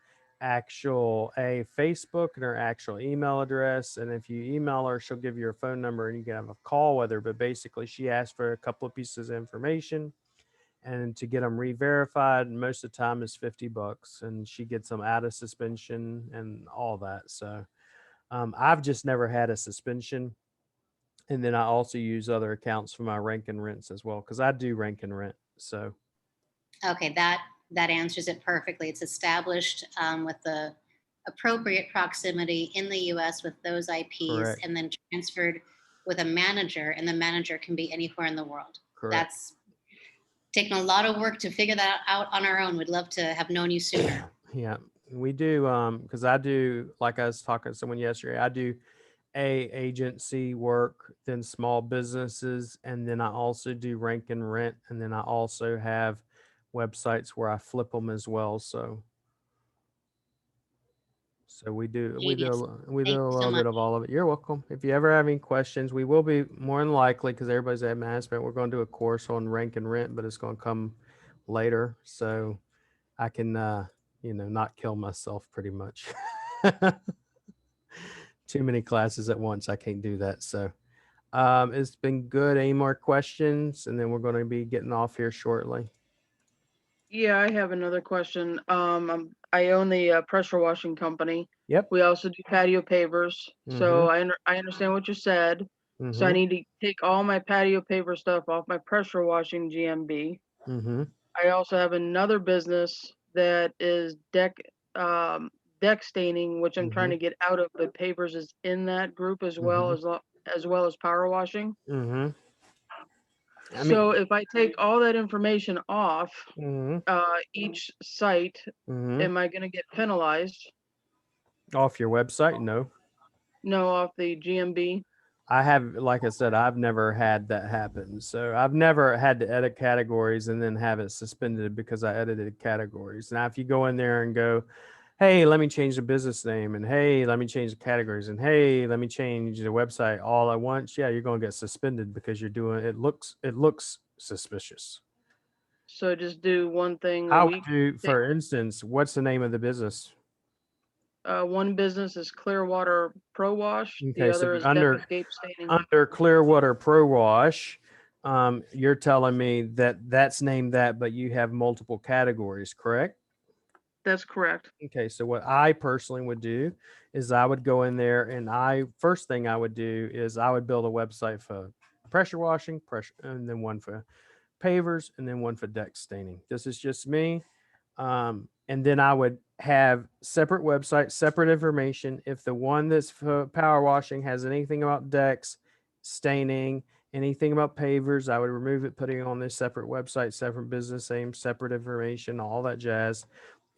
actual Facebook and her actual email address, and if you email her, she'll give you her phone number and you can have a call with her. But basically, she asked for a couple of pieces of information, and to get them re-verified, most of the time is $50, and she gets them out of suspension and all that. So I've just never had a suspension. And then I also use other accounts for my rank and rents as well, because I do rank and rent. So Okay, that answers it perfectly. It's established with the appropriate proximity in the US with those IPs. Correct. And then transferred with a manager, and the manager can be anywhere in the world. Correct. That's taken a lot of work to figure that out on our own. We'd love to have known you sooner. yeah, we do. Because I do, like I was talking to someone yesterday, I do agency work, then small businesses, and then I also do rank and rent, and then I also have websites where I flip them as well. So we do a little bit of all of it. You're welcome. If you ever have any questions, we will be more than likely, because everybody's at management, we're going to do a course on rank and rent, but it's going to come later, so I can not kill myself pretty much. Too many classes at once, I can't do that. So it's been good. Any more questions? And then we're going to be getting off here shortly. Yeah, I have another question. I own the pressure washing company. Yep. We also do patio pavers. So I understand what you said. So I need to take all my patio paver stuff off my pressure washing GMB. I also have another business that is deck staining, which I'm trying to get out of, but pavers is in that group as well as power washing. So if I take all that information off each site, am I going to get penalized? Off your website? No. No, off the GMB. I have, like I said, I've never had that happen. So I've never had to edit categories and then have it suspended because I edited categories. Now, if you go in there and go, hey, let me change the business name, and hey, let me change the categories, and hey, let me change the website all at once, yeah, you're going to get suspended because you're doing it looks suspicious. So just do one thing a I week. would do, for instance, what's the name of the business? One business is Clearwater Pro Wash. The Okay, so other is Deck Escape Staining. under Clearwater Pro Wash, you're telling me that that's named that, but you have multiple categories, correct? That's correct. Okay, so what I personally would do is I would go in there and first thing I would do is I would build a website for pressure washing, and then one for pavers, and then one for deck staining. This is just me. And then I would have separate websites, separate information. If the one that's for power washing has anything about decks, staining, anything about pavers, I would remove it, putting it on this separate website, separate business name, separate information, all that jazz.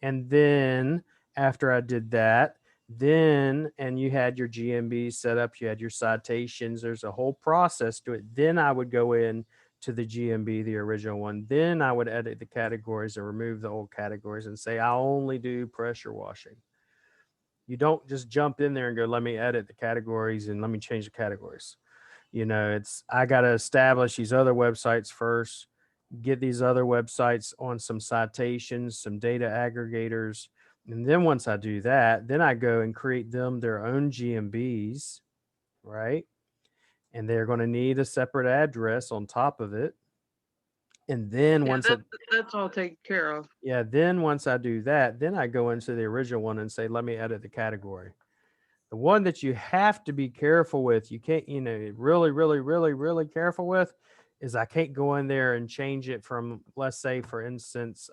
And then after I did that, and you had your GMB set up, you had your citations, there's a whole process to it. Then I would go in to the GMB, the original one. Then I would edit the categories and remove the old categories and say, I only do pressure washing. You don't just jump in there and go, let me edit the categories and let me change the categories. You know, I got to establish these other websites first, get these other websites on some citations, some data aggregators. And then once I do that, then I go and create them their own GMBs, right? And they're going to need a separate address on top of it. And then that's all taken care of. Yeah, then once I do that, then I go into the original one and say, let me edit the category. The one that you have to be careful with, you can't, really, really, really, really careful with, is I can't go in there and change it from, let's say, for instance,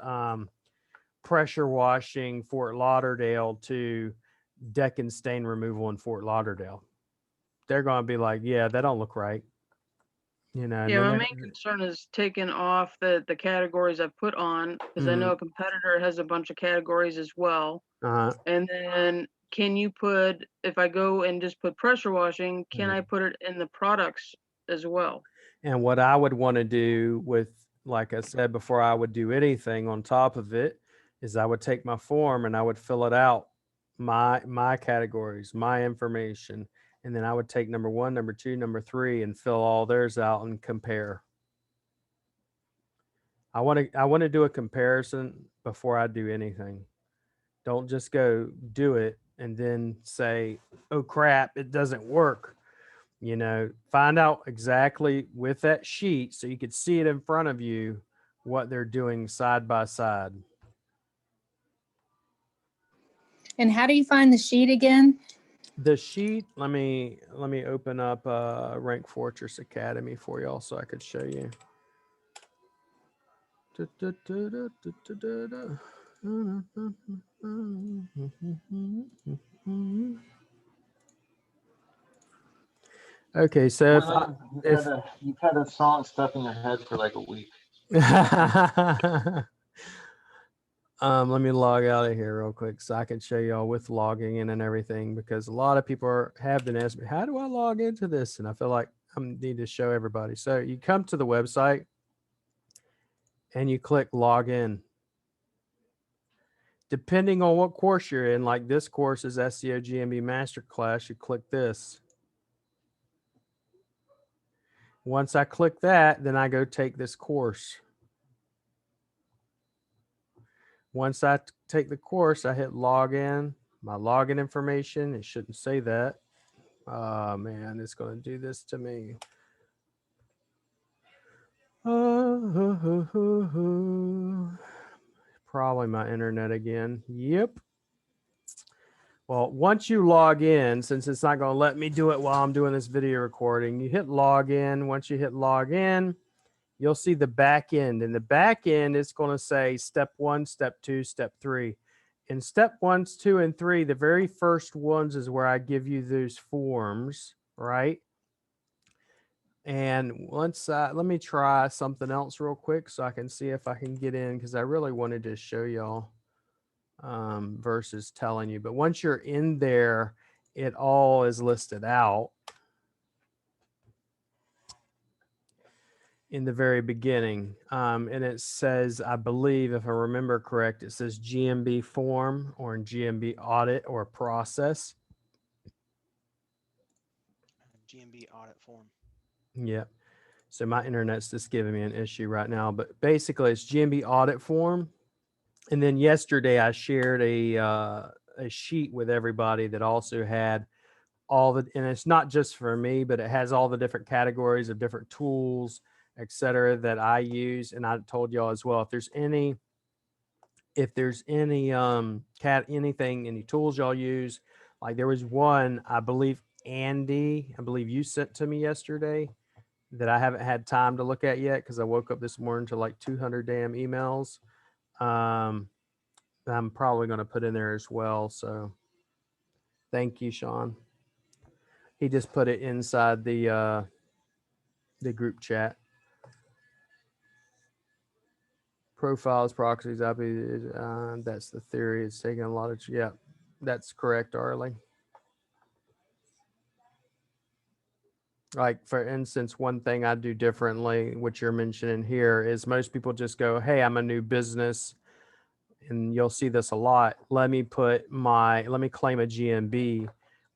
pressure washing Fort Lauderdale to deck and stain removal in Fort Lauderdale. They're going to be like, yeah, that don't look right. Yeah, my main concern is taking off the categories I've put on, because I know a competitor has a bunch of categories as well. And then can you put, if I go and just put pressure washing, can I put it in the products as well? And what I would want to do with, like I said, before I would do anything on top of it, is I would take my form and I would fill it out, my categories, my information. And then I would take number 1, number 2, number 3, and fill all theirs out and compare. I want to do a comparison before I do anything. Don't just go do it and then say, oh crap, it doesn't work. Find out exactly with that sheet so you could see it in front of you what they're doing side by side. And how do you find the sheet again? The sheet, let me open up Rank Fortress Academy for y'all so I could show you. Okay, so you've had a song stuck in your head for like a week. Let me log out of here real quick so I can show y'all with logging in and everything, because a lot of people have been asking me, how do I log into this? And I feel like I need to show everybody. So you come to the website and you click log in. Depending on what course you're in, like this course is SEO GMB Masterclass, you click this. Once I click that, then I go take this course. Once I take the course, I hit login, my login information. It shouldn't say that. Oh man, it's going to do this to me. Probably my internet again. Yep. Well, once you log in, since it's not going to let me do it while I'm doing this video recording, you hit login. Once you hit login, you'll see the back end. And the back end is going to say step 1, step 2, step 3. In step 1, 2, and 3, the very first ones is where I give you those forms, right? And once let me try something else real quick so I can see if I can get in, because I really wanted to show y'all versus telling you. But once you're in there, it all is listed out. in the very beginning. And it says, I believe, if I remember correct, it says GMB form or GMB audit or process. GMB audit form. Yeah. So my internet's just giving me an issue right now, but basically it's GMB audit form. And then yesterday I shared a sheet with everybody that also had all the, and it's not just for me, but it has all the different categories of different tools, et cetera, that I use. And I told y'all as well, if there's any any tools y'all use, like there was one, I believe Andy, I believe you sent to me yesterday that I haven't had time to look at yet because I woke up this morning to like 200 damn emails. I'm probably going to put in there as well. So thank you, Sean. He just put it inside the group chat. Profiles, proxies, IP, that's the theory. It's taking a lot of, yeah, that's correct, Arlie. Like, for instance, one thing I do differently, which you're mentioning here, is most people just go, hey, I'm a new business. And you'll see this a lot. Let me claim a GMB.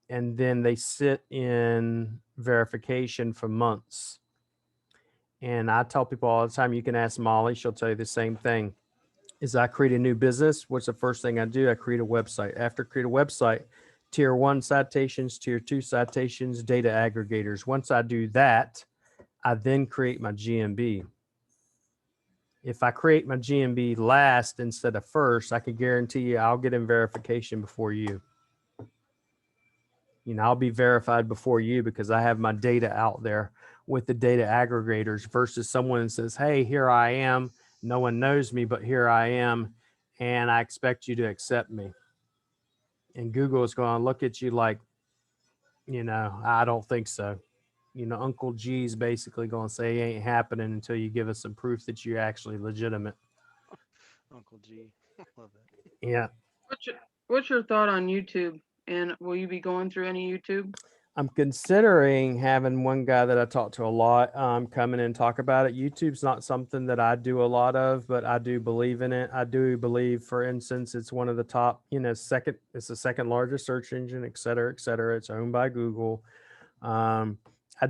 And then they sit in verification for months. And I tell people all the time, you can ask Molly, she'll tell you the same thing. Is I create a new business. What's the first thing I do? I create a website. After I create a website, tier 1 citations, tier 2 citations, data aggregators. Once I do that, I then create my GMB. If I create my GMB last instead of first, I can guarantee you I'll get in verification before you. You know, I'll be verified before you because I have my data out there with the data aggregators versus someone that says, hey, here I am. No one knows me, but here I am. And I expect you to accept me. And Google is going to look at you like, you know, I don't think so. You know, Uncle G's basically going to say it ain't happening until you give us some proof that you're actually legitimate. Uncle G. Love that. Yeah. What's your thought on YouTube? And will you be going through any YouTube? I'm considering having one guy that I talk to a lot come in and talk about it. YouTube's not something that I do a lot of, but I do believe in it. I do believe, for instance, it's one of the top, you know, it's the second largest search engine, et cetera, et cetera. It's owned by Google. I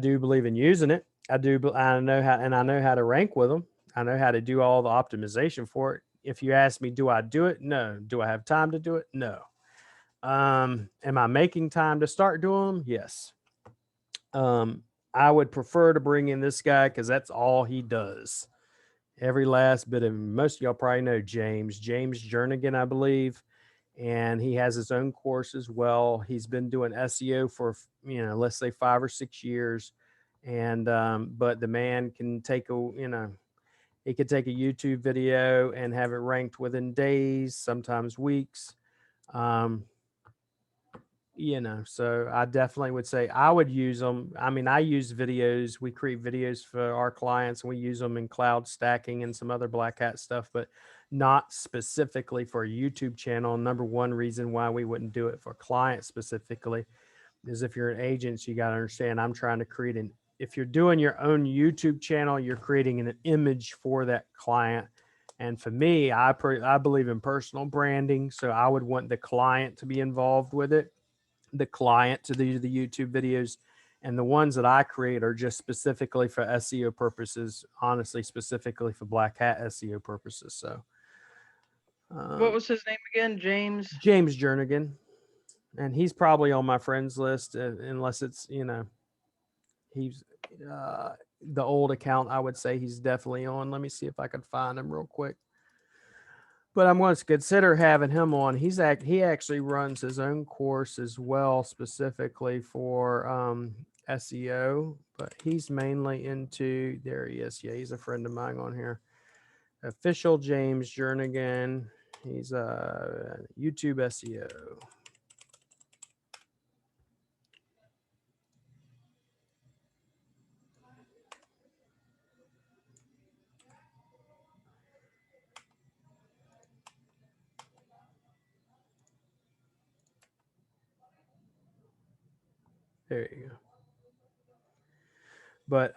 do believe in using it. I know how to rank with them. I know how to do all the optimization for it. If you ask me, do I do it? No. Do I have time to do it? No. Am I making time to start doing them? Yes. I would prefer to bring in this guy because that's all he does. Every last bit of him. Most of y'all probably know James Jernigan, I believe. And he has his own course as well. He's been doing SEO for, you know, let's say 5 or 6 years. And, but the man can take he could take a YouTube video and have it ranked within days, sometimes weeks. You know, so I definitely would say I would use them. I mean, I use videos. We create videos for our clients and we use them in cloud stacking and some other black hat stuff, but not specifically for a YouTube channel. Number one reason why we wouldn't do it for clients specifically is if you're an agent, you got to understand I'm trying to create if you're doing your own YouTube channel, you're creating an image for that client. And for me, I believe in personal branding. So I would want the client to be involved with it, the client to do the YouTube videos, and the ones that I create are just specifically for SEO purposes, honestly, specifically for black hat SEO purposes. So What was his name again? James Jernigan, and he's probably on my friends list unless it's, you know, he's the old account. I would say he's definitely on. Let me see if I can find him real quick. But I'm going to consider having him on. He actually runs his own course as well, specifically for SEO. But he's mainly into, there he is. Yeah, he's a friend of mine on here. Official James Jernigan. He's a YouTube SEO. There you go. But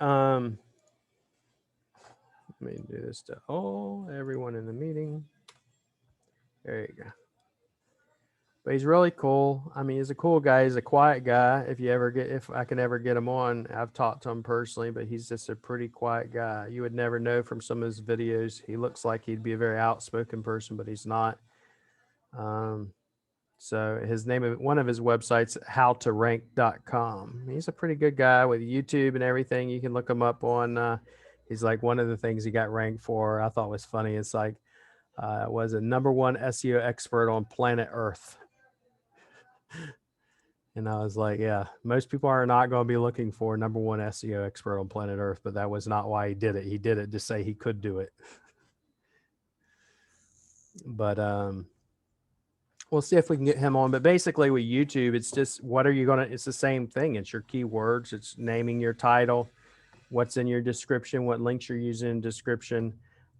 Let me do this to everyone in the meeting. There you go. But he's really cool. I mean, he's a cool guy. He's a quiet guy. If I can ever get him on, I've talked to him personally, but he's just a pretty quiet guy. You would never know from some of his videos. He looks like he'd be a very outspoken person, but he's not. So one of his websites, howtorank.com. He's a pretty good guy with YouTube and everything. You can look him up on, he's like one of the things he got ranked for, I thought was funny. It's like, was a #1 SEO expert on planet Earth. And I was like, yeah, most people are not going to be looking for #1 SEO expert on planet Earth, but that was not why he did it. He did it to say he could do it. But we'll see if we can get him on. But basically with YouTube, it's just it's the same thing. It's your keywords, it's naming your title, what's in your description, what links you're using in description,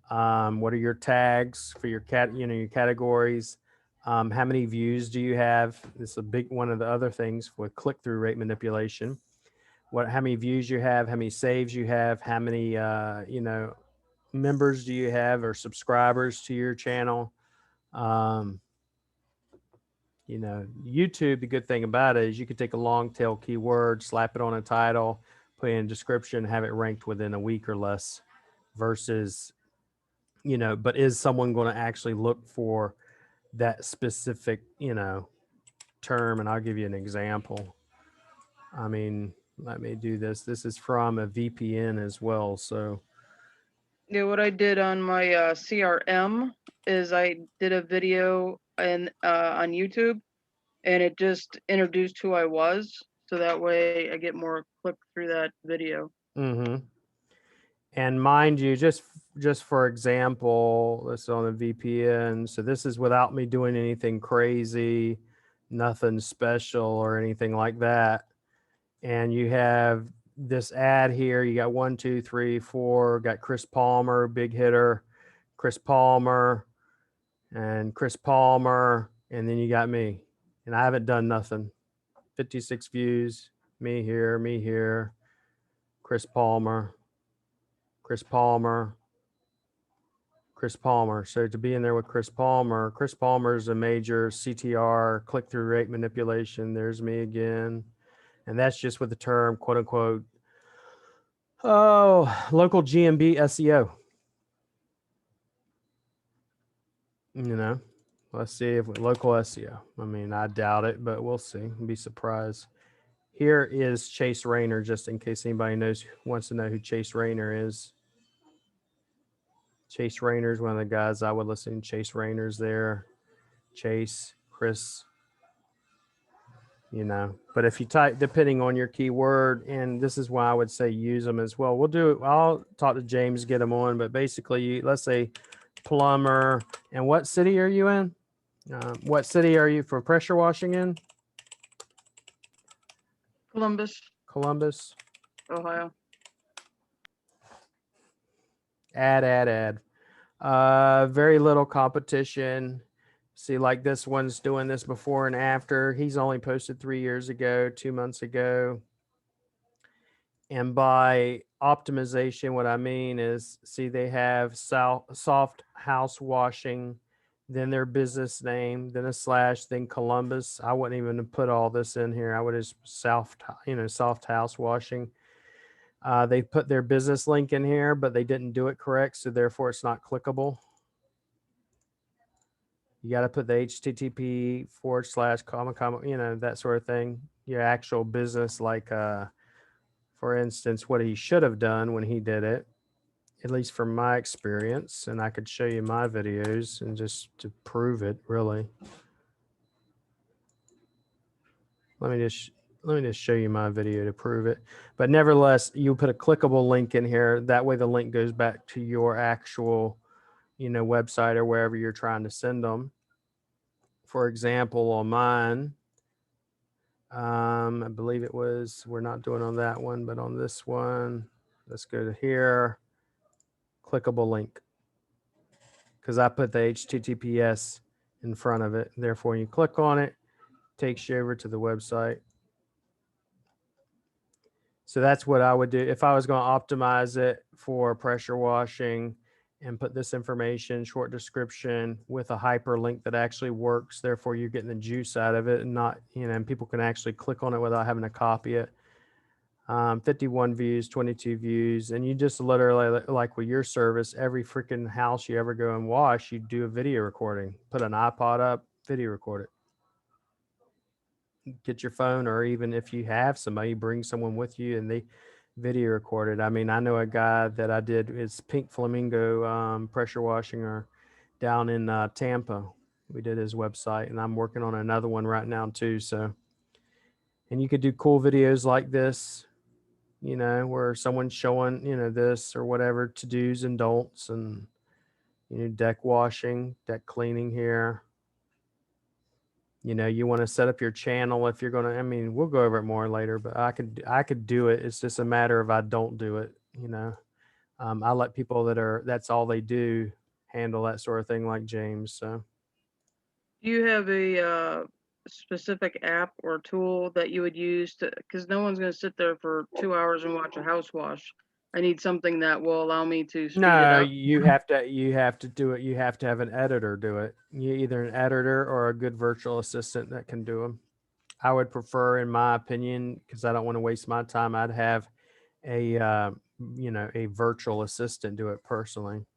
what are your tags for your your categories. How many views do you have? This is a big one of the other things with click-through rate manipulation. How many views you have, how many saves you have, how many members do you have or subscribers to your channel. YouTube, the good thing about it is you could take a long tail keyword, slap it on a title, put it in a description, have it ranked within a week or less versus, but is someone going to actually look for that specific, term? And I'll give you an example. I mean, let me do this. This is from a VPN as well. So Yeah, what I did on my CRM is I did a video on YouTube, and it just introduced who I was. So that way I get more click through that video. And mind you, just for example, this is on a VPN. So this is without me doing anything crazy, nothing special or anything like that. And you have this ad here. You got 1, 2, 3, 4. Got Chris Palmer, big hitter, Chris Palmer, and Chris Palmer, and then you got me. And I haven't done nothing. 56 views. Me here. Chris Palmer. Chris Palmer. Chris Palmer. So to be in there with Chris Palmer is a major CTR click-through rate manipulation. There's me again. And that's just with the term, quote unquote, local GMB SEO. Let's see if local SEO. I mean, I doubt it, but we'll see. I'll be surprised. Here is Chase Rayner, just in case anybody wants to know who Chase Rayner is. Chase Rayner is one of the guys I would listen to. Chase Rayner's there. Chase, Chris, but if you type, depending on your keyword, and this is why I would say use them as well. I'll talk to James, get him on, but basically, let's say plumber. And what city are you in? What city are you for pressure washing in? Columbus, Ohio. Add. Very little competition. See, like this one's doing this before and after. He's only posted 3 years ago, 2 months ago. And by optimization, what I mean is, see, they have soft house washing, then their business name, then a slash, then Columbus. I wouldn't even put all this in here. I would just soft house washing. They put their business link in here, but they didn't do it correct. So therefore it's not clickable. You got to put the HTTP / comma, that sort of thing. Your actual business, like, for instance, what he should have done when he did it, at least from my experience, and I could show you my videos and just to prove it, really. Let me just show you my video to prove it. But nevertheless, you put a clickable link in here. That way the link goes back to your actual, website or wherever you're trying to send them. For example, on mine, I believe it was, we're not doing on that one, but on this one, let's go to here, clickable link. Because I put the HTTPS in front of it. Therefore, when you click on it, it takes you over to the website. So that's what I would do if I was going to optimize it for pressure washing and put this information, short description with a hyperlink that actually works. Therefore, you're getting the juice out of it and not, and people can actually click on it without having to copy it. 51 views, 22 views. And you just literally, like with your service, every freaking house you ever go and wash, you do a video recording, put an iPod up, video record it. Get your phone, or even if you have somebody, bring someone with you and they video record it. I mean, I know a guy that I did his Pink Flamingo pressure washing or down in Tampa. We did his website, and I'm working on another one right now too. So, and you could do cool videos like this, where someone's showing, this or whatever to-dos and don'ts, and, deck washing, deck cleaning here. You want to set up your channel if you're going to, I mean, we'll go over it more later, but I could do it. It's just a matter of I don't do it. I let people that's all they do handle that sort of thing, like James. So Do you have a specific app or tool that you would use because no one's going to sit there for 2 hours and watch a house wash. I need something that will allow me to speed it no, up. you have to do it. You have to have an editor do it. You either an editor or a good virtual assistant that can do them. I would prefer, in my opinion, because I don't want to waste my time, I'd have a virtual assistant do it personally.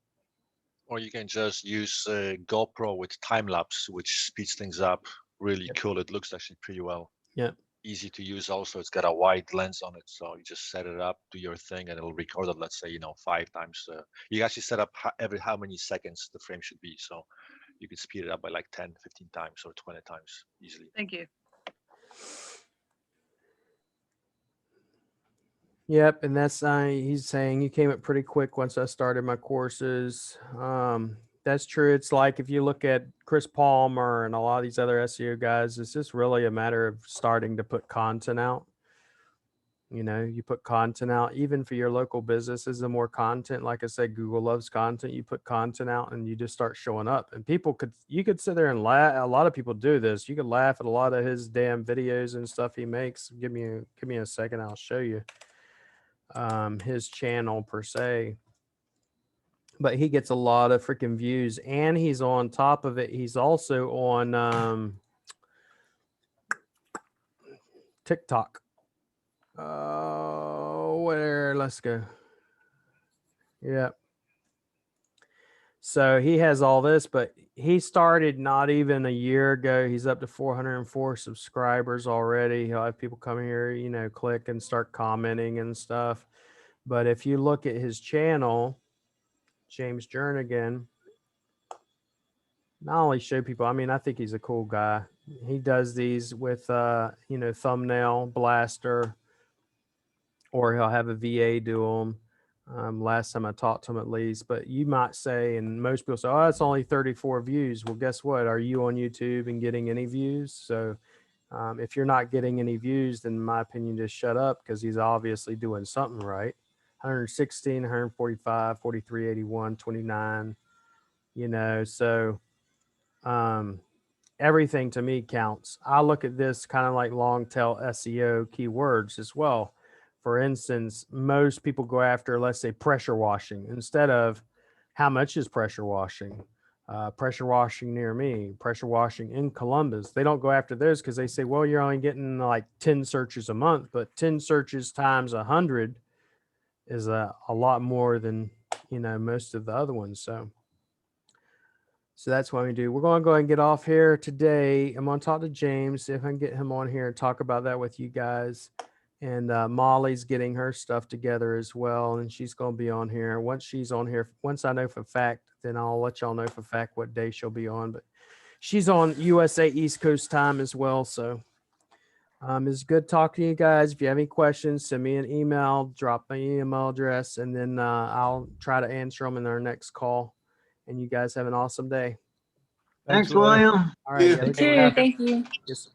Or you can just use GoPro with time lapse, which speeds things up. Really cool. It looks actually pretty well. Yeah. Easy to use. Also, it's got a wide lens on it, so you just set it up, do your thing, and it'll record it. Let's say 5 times. You actually set up how many seconds the frame should be, so you can speed it up by like 10, 15 times or 20 times easily. Thank you. Yep, and that's he's saying you came up pretty quick once I started my courses. That's true. It's like if you look at Chris Palmer and a lot of these other SEO guys, it's just really a matter of starting to put content out. You put content out, even for your local businesses, the more content, like I said, Google loves content. You put content out and you just start showing up, and you could sit there and laugh. A lot of people do this. You could laugh at a lot of his damn videos and stuff he makes. Give me a second. I'll show you his channel per se, but he gets a lot of freaking views, and he's on top of it. He's also on TikTok. Let's go. Yeah. So he has all this, but he started not even a year ago. He's up to 404 subscribers already. He'll have people come here, click and start commenting and stuff. But if you look at his channel, James Jernigan, not only show people, I mean, I think he's a cool guy. He does these with, thumbnail blaster, or he'll have a VA do them. Last time I talked to him, at least. But you might say, and most people say, oh, it's only 34 views. Well, guess what? Are you on YouTube and getting any views? So if you're not getting any views, then in my opinion, just shut up, because he's obviously doing something right. 116, 145, 43, 81, 29, so everything to me counts. I look at this kind of like long tail SEO keywords as well. For instance, most people go after, let's say, pressure washing instead of how much is pressure washing, pressure washing near me, pressure washing in Columbus. They don't go after those because they say, well, you're only getting like 10 searches a month, but 10 searches times 100 is a lot more than, most of the other ones. So that's what we do. We're going to go ahead and get off here today. I'm going to talk to James, see if I can get him on here and talk about that with you guys. And Molly's getting her stuff together as well, and she's going to be on here. Once she's on here, once I know for fact, then I'll let y'all know for fact what day she'll be on. But she's on USA East Coast time as well. So it's good talking to you guys. If you have any questions, send me an email, drop my email address, and then I'll try to answer them in our next call. And you guys have an awesome day. Thanks, William. All right. You too. Thank you. Yes.